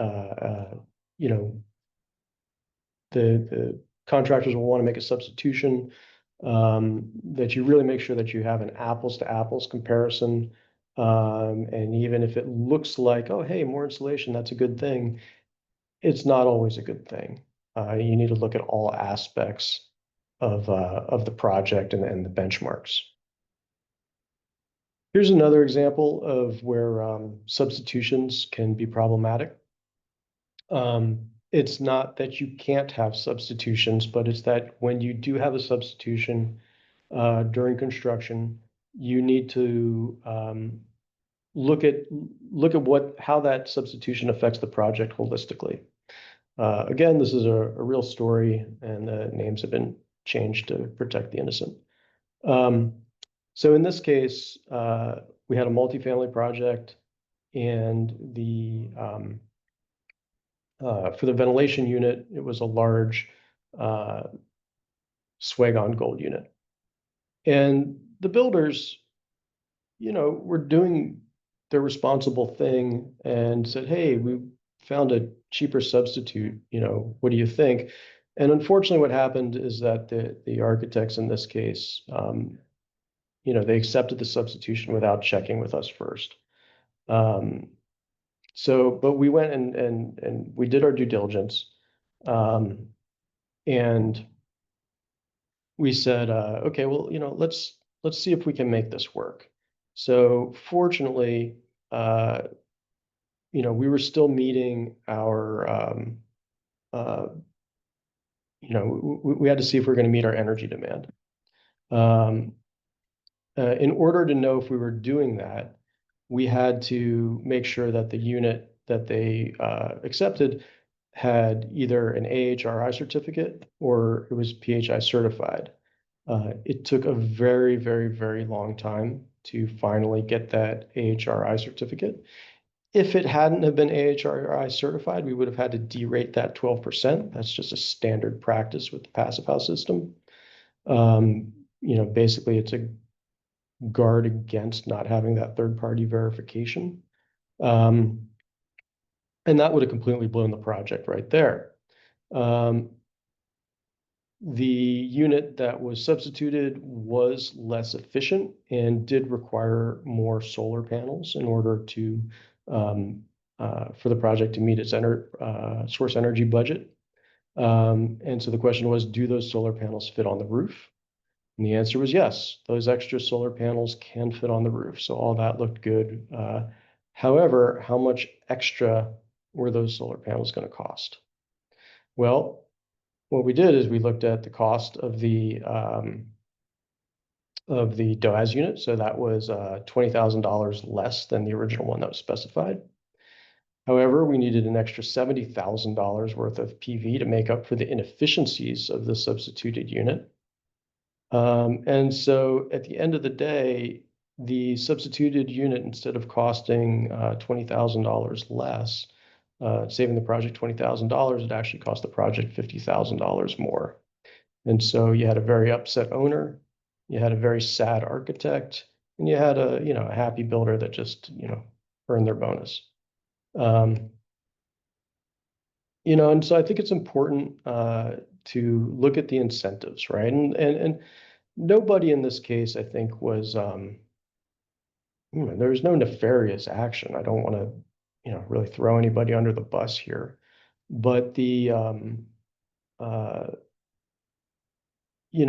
the contractors will want to make a substitution, that you really make sure that you have an apples to apples comparison. And even if it looks like, oh, hey, more insulation, that's a good thing, it's not always a good thing. You need to look at all aspects of the project and the benchmarks. Here's another example of where substitutions can be problematic. It's not that you can't have substitutions, but it's that when you do have a substitution during construction, you need to look at how that substitution affects the project holistically. Again, this is a real story, and the names have been changed to protect the innocent. So in this case, we had a multifamily project, and for the ventilation unit, it was a large Swagon Gold unit. And the builders, were doing their responsible thing and said, hey, we found a cheaper substitute, what do you think? And unfortunately, what happened is that the architects in this case, they accepted the substitution without checking with us first. But we went and we did our due diligence, and we said, okay, well, let's see if we can make this work. So fortunately, we were still meeting our, we had to see if we were going to meet our energy demand. In order to know if we were doing that, we had to make sure that the unit that they accepted had either an AHRI certificate or it was PHI certified. It took a very, very, very long time to finally get that AHRI certificate. If it hadn't have been AHRI certified, we would have had to derate that 12%. That's just a standard practice with the Passive House system. Basically, it's a guard against not having that third-party verification. And that would have completely blown the project right there. The unit that was substituted was less efficient and did require more solar panels in order to for the project to meet its source energy budget. And so the question was, do those solar panels fit on the roof? And the answer was yes, those extra solar panels can fit on the roof. So all that looked good. However, how much extra were those solar panels going to cost? Well, what we did is we looked at the cost of the of the DOAS unit. So that was $20,000 less than the original one that was specified. However, we needed an extra $70,000 worth of PV to make up for the inefficiencies of the substituted unit. And so at the end of the day, the substituted unit, instead of costing $20,000 less, saving the project $20,000, it actually cost the project $50,000 more. And so you had a very upset owner, you had a very sad architect, and you had a happy builder that just earned their bonus. And so I think it's important to look at the incentives, right? And nobody in this case, I think, was there was no nefarious action. I don't want to really throw anybody under the bus here, but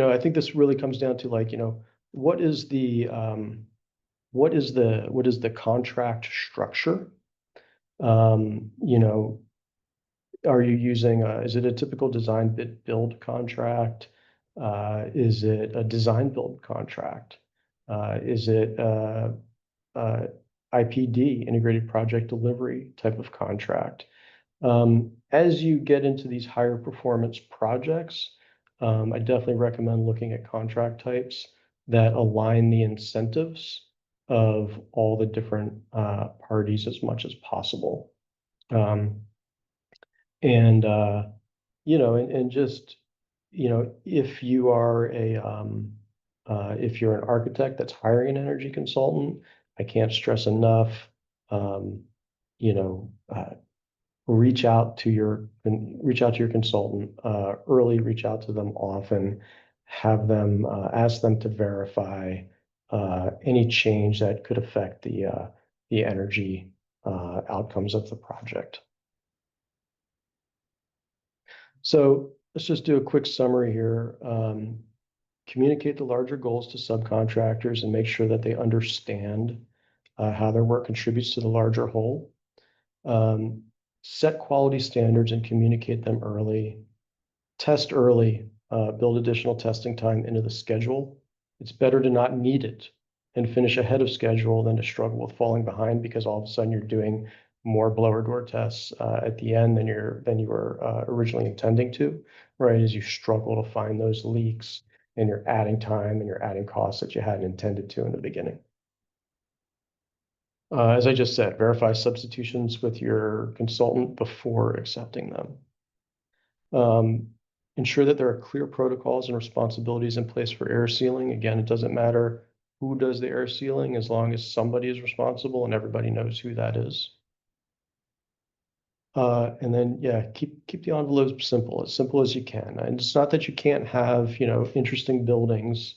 I think this really comes down to like what is the contract structure? Are you using is it a typical design bid build contract? Is it a design build contract? Is it IPD, integrated project delivery type of contract? As you get into these higher performance projects, I definitely recommend looking at contract types that align the incentives of all the different parties as much as possible. And just if you are if you're an architect that's hiring an energy consultant, I can't stress enough, you know, reach out to your consultant early, reach out to them often, have them ask them to verify any change that could affect the energy outcomes of the project. So let's just do a quick summary here. Communicate the larger goals to subcontractors and make sure that they understand how their work contributes to the larger whole. Set quality standards and communicate them early. Test early, build additional testing time into the schedule. It's better to not need it and finish ahead of schedule than to struggle with falling behind because all of a sudden you're doing more blower door tests at the end than you were originally intending to, right? As you struggle to find those leaks and you're adding time and you're adding costs that you hadn't intended to in the beginning. As I just said, verify substitutions with your consultant before accepting them. Ensure that there are clear protocols and responsibilities in place for air sealing. Again, it doesn't matter who does the air sealing as long as somebody is responsible and everybody knows who that is. And then, yeah, keep the envelope simple as you can. And it's not that you can't have, interesting buildings.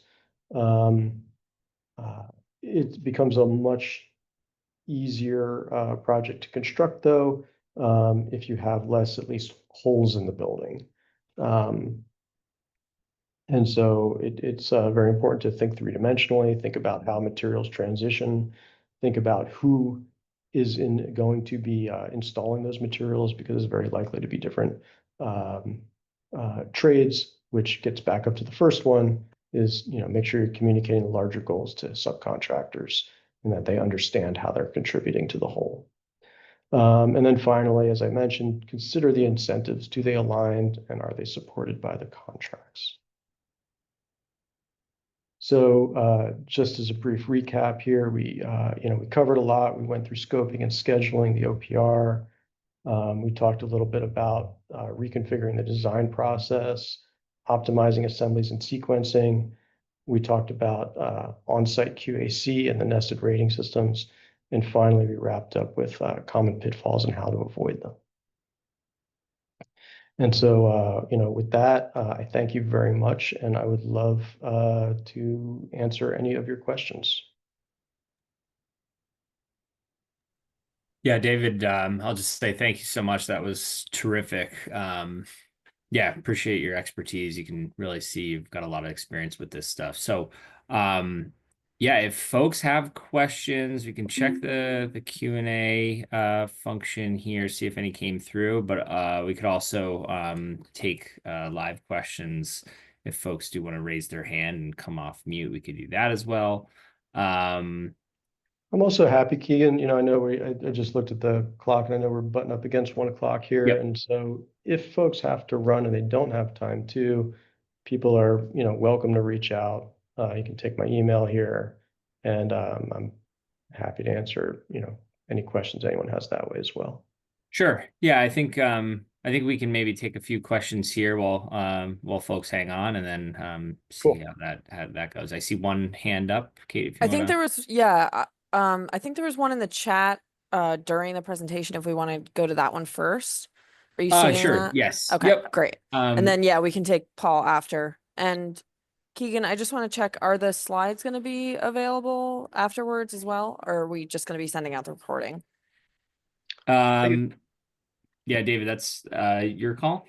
It becomes a much easier project to construct, though, if you have less, at least, holes in the building. And so it's very important to think three-dimensionally, think about how materials transition, think about who is going to be installing those materials because it's very likely to be different trades, which gets back up to the first one is, make sure you're communicating the larger goals to subcontractors and that they understand how they're contributing to the whole. And then finally, as I mentioned, consider the incentives. Do they align and are they supported by the contracts? So just as a brief recap here, we covered a lot. We went through scoping and scheduling, the OPR. We talked a little bit about reconfiguring the design process, optimizing assemblies and sequencing. We talked about on-site QAC and the nested rating systems. And finally, we wrapped up with common pitfalls and how to avoid them. And so, with that, I thank you very much, and I would love to answer any of your questions. Yeah, David, I'll just say thank you so much. That was terrific. Yeah, appreciate your expertise. You can really see you've got a lot of experience with this stuff. So, yeah, if folks have questions, we can check the Q&A function here, see if any came through. But we could also take live questions if folks do want to raise their hand and come off mute, we could do that as well. Um, I'm also happy, Keegan. You know, I know I just looked at the clock and I know we're butting up against 1 o'clock here. Yep. And so if folks have to run and they don't have time to, people are, you know, welcome to reach out. You can take my email here and I'm happy to answer, you know, any questions anyone has that way as well. Sure. Yeah, I think we can maybe take a few questions here while folks hang on, and then see Cool. how that goes. I see one hand up. Kate, if you I think want to. there was, I think there was one in the chat during the presentation if we want to go to that one first. Are you seeing Sure. that? Yes. Okay, Yep. great. And then yeah, we can take Paul after. And Keegan, I just want to check, are the slides going to be available afterwards as well? Or are we just going to be sending out the recording? Yeah, David, that's your call.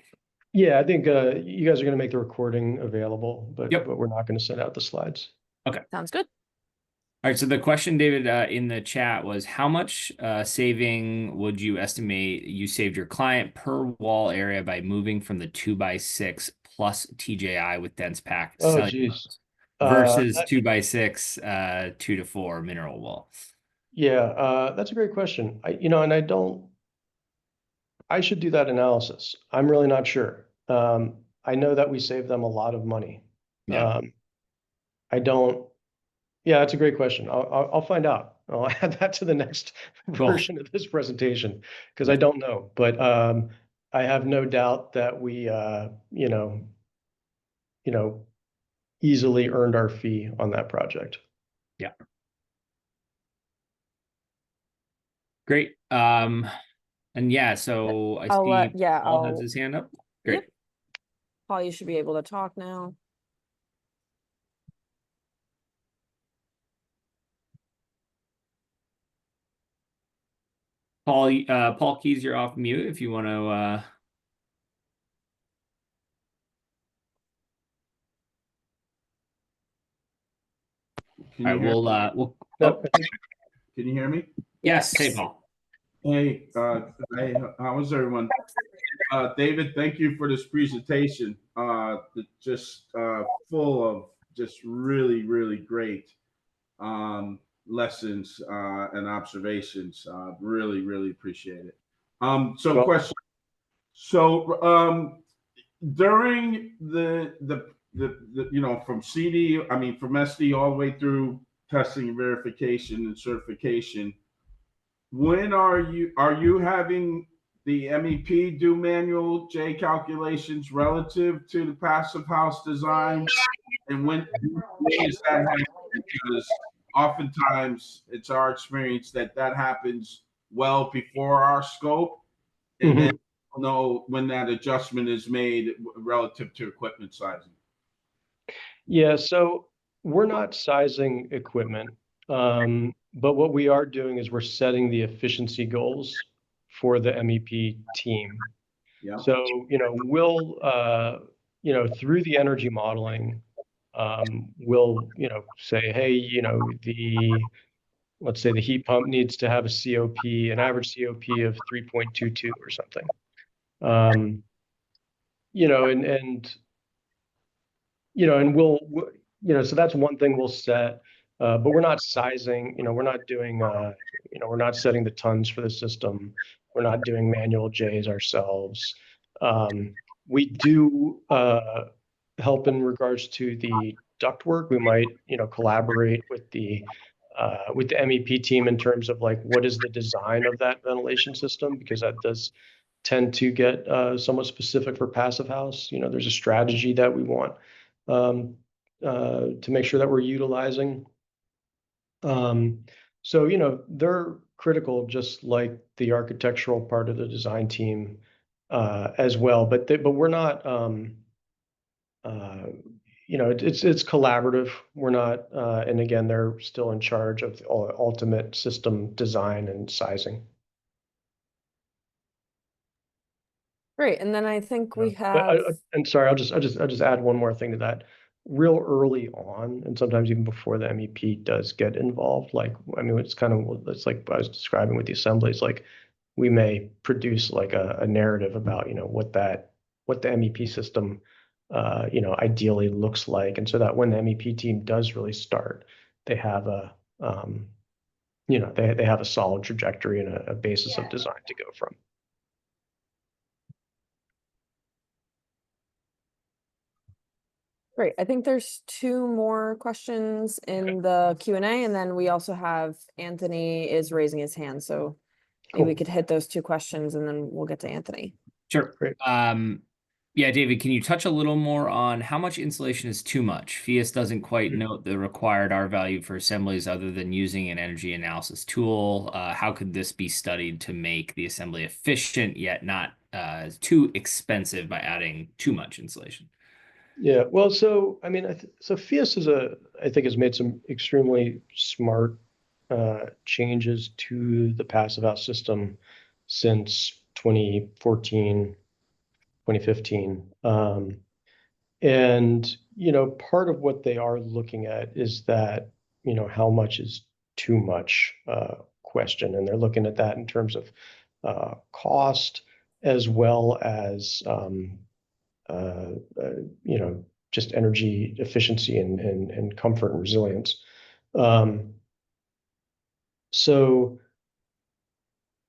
Yeah, I think you guys are going to make the recording available, but Yep. but we're not going to send out the slides. Okay. Sounds good. All right. So the question, David, in the chat was, how much saving would you estimate you saved your client per wall area by moving from the 2x6 plus TJI with dense pack Oh, cellulose geez. versus 2x6 2 to 4 mineral wool? Yeah, that's a great question. You know, and I should do that analysis. I'm really not sure. I know that we save them a lot of money. Yeah. I don't, yeah, that's a great question. I'll find out. I'll add that to the next Cool. version of this presentation because I don't know, but I have no doubt that we, you know, easily earned our fee on that project. Yeah. Great. And yeah, so I see Paul has his hand up. Great. Yep. Paul, you should be able to talk now. Paul Keys, you're off mute if you want to. Can you hear me? Can you hear me? Yes. Hey, Paul. Hey, how is everyone? David, thank you for this presentation. Just full of just really, really great lessons and observations. Really, really appreciate it. Question. So during the you know, from from SD all the way through testing and verification and certification, when are you having the MEP do manual J calculations relative to the passive house design? And when is that happening? Because oftentimes it's our experience that happens well before our scope, and then we'll know when that adjustment is made relative to equipment sizing. Yeah, so we're not sizing equipment, but what we are doing is we're setting the efficiency goals for the MEP team. Yeah. So, you know, we'll, you know, through the energy modeling, we'll, you know, say, hey, you know, let's say the heat pump needs to have a COP, an average COP of 3.22 or something. You know, and you know, and you know, so that's one thing we'll set, but we're not sizing, you know, we're not doing, you know, we're not setting the tons for the system. We're not doing manual J's ourselves. We do help in regards to the ductwork. We might, you know, collaborate with the MEP team in terms of like, what is the design of that ventilation system? Because that does tend to get somewhat specific for passive house. You know, there's a strategy that we want to make sure that we're utilizing. So, you know, they're critical, just like the architectural part of the design team as well. But we're not, you know, it's collaborative. We're not, and again, they're still in charge of the ultimate system design and sizing. Great. And then I think we have. And sorry, I'll just add one more thing to that. Real early on, and sometimes even before the MEP does get involved, like, I mean, it's like I was describing with the assemblies, like we may produce like a narrative about, you know, what the MEP system ideally looks like. And so that when the MEP team does really start, they have they have a solid trajectory and a basis of design to go from. Great. I think there's two more questions in the Q&A, and then we also have Anthony is raising his hand. So maybe we Cool. could hit those two questions and then we'll get to Anthony. Sure. Great. Yeah, David, can you touch a little more on how much insulation is too much? FIAS doesn't quite note the required R value for assemblies other than using an energy analysis tool. How could this be studied to make the assembly efficient yet not too expensive by adding too much insulation? Yeah, well, so I mean, so FIAS I think has made some extremely smart changes to the passive house system since 2014, 2015. And, part of what they are looking at is that, how much is too much question. And they're looking at that in terms of cost as well as just energy efficiency and comfort and resilience. So,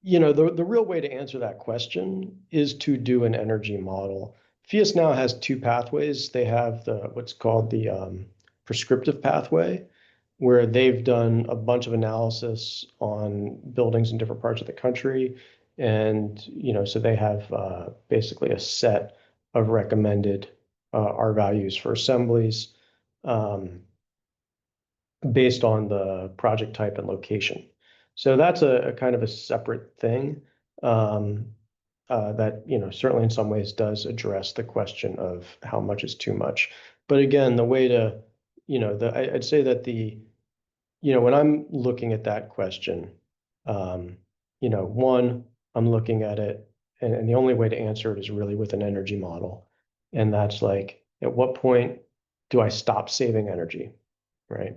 the real way to answer that question is to do an energy model. FIAS now has two pathways. They have what's called the prescriptive pathway, where they've done a bunch of analysis on buildings in different parts of the country. And, so they have basically a set of recommended R values for assemblies based on the project type and location. So that's a kind of a separate thing that, certainly in some ways does address the question of how much is too much. But again, the way to, I'd say that when I'm looking at that question, one, I'm looking at it, and the only way to answer it is really with an energy model. And that's like, at what point do I stop saving energy, right?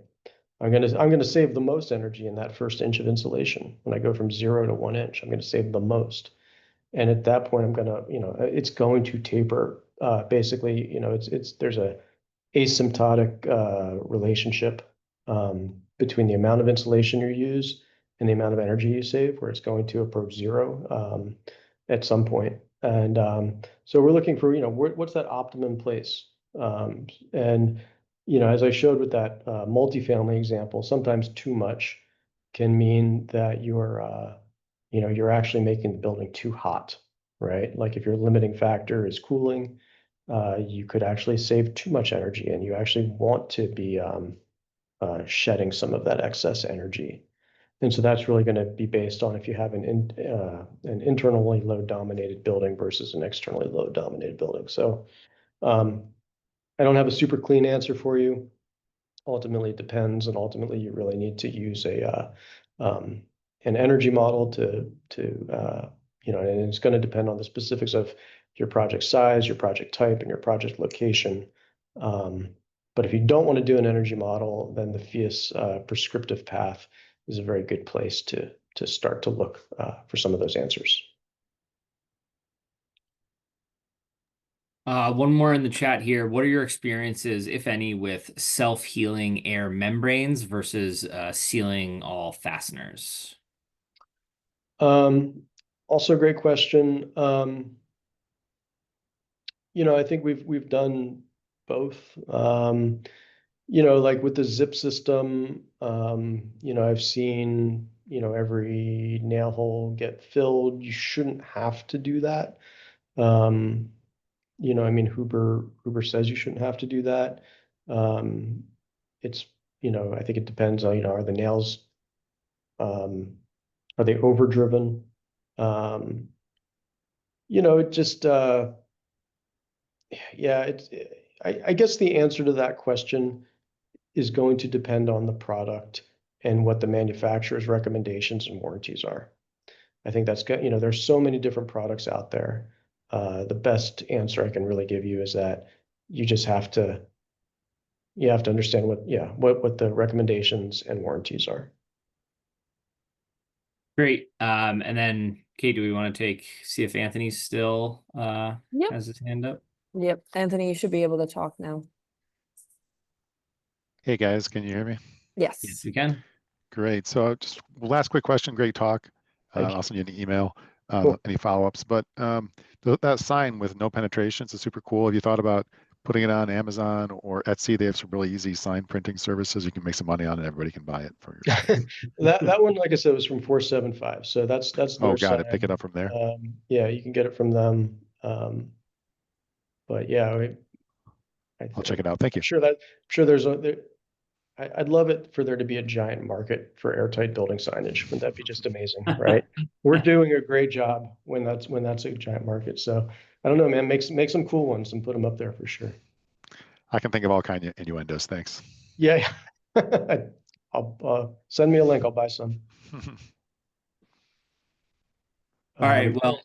I'm gonna save the most energy in that first inch of insulation. When I go from 0 to 1 inch, I'm gonna save the most. And at that point, I'm gonna, it's going to taper. Basically, there's a asymptotic relationship between the amount of insulation you use and the amount of energy you save, where it's going to approach 0 at some point. And so we're looking for, what's that optimum place? And as I showed with that multifamily example, sometimes too much can mean that you're actually making the building too hot, right? Like if your limiting factor is cooling, you could actually save too much energy, and you actually want to be shedding some of that excess energy. And so that's really going to be based on if you have an internally load dominated building versus an externally load dominated building. So I don't have a super clean answer for you. Ultimately, it depends, and ultimately, you really need to use an energy model and it's going to depend on the specifics of your project size, your project type, and your project location. But if you don't want to do an energy model, then the FIAS prescriptive path is a very good place to start to look for some of those answers. One more in the chat here. What are your experiences, if any, with self-healing air membranes versus sealing all fasteners? Also a great question. I think we've done both. Like with the zip system, I've seen, every nail hole get filled. You shouldn't have to do that. Huber says you shouldn't have to do that. It's, I think it depends on, are the nails, are they overdriven? It just, I guess the answer to that question is going to depend on the product and what the manufacturer's recommendations and warranties are. I think that's good. There's so many different products out there. The best answer I can really give you is that you just have to understand what the recommendations and warranties are. Great. And then Kate, do we want to see if Anthony still Yep. has his hand up? Yep, Anthony, you should be able to talk now. Hey guys, can you hear me? Yes. Yes, we can. Great. So just last quick question. Great talk. Thank you. I'll send you an email. Cool. Any follow-ups? But that sign with no penetrations is super cool. Have you thought about putting it on Amazon or Etsy? They have some really easy sign printing services. You can make some money on it. Everybody can buy it for your. That one, like I said, was from 475. So that's Oh, their got it. Pick sign. it up from there. Yeah, you can get it from them. But yeah, I'll check it out. Thank you. I'm sure there's I'd love it for there to be a giant market for airtight building signage. Wouldn't that be just amazing, right? We're doing a great job when that's a giant market. So I don't know, man, make some cool ones and put them up there for sure. I can think of all kinds of innuendos. Thanks. Yeah. I'll send me a link. I'll buy some. All right. Well,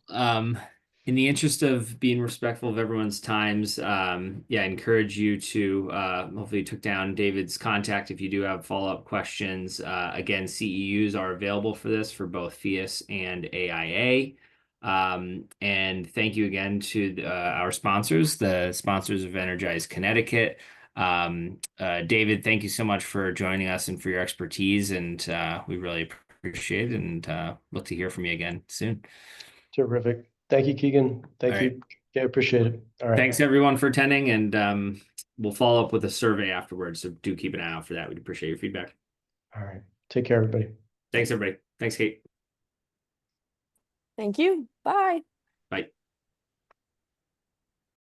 in the interest of being respectful of everyone's times, I encourage you to hopefully you took down David's contact if you do have follow-up questions. Again, CEUs are available for this for both FIAS and AIA. And thank you again to our sponsors, the sponsors of Energize Connecticut. David, thank you so much for joining us and for your expertise, and we really appreciate it, and look to hear from you again soon. Terrific. Thank you, Keegan. Thank All you. right. Yeah, appreciate it. All right. Thanks everyone for attending, and we'll follow up with a survey afterwards. So do keep an eye out for that. We'd appreciate your feedback. All right. Take care, everybody. Thanks, everybody. Thanks, Kate. Thank you. Bye. Bye.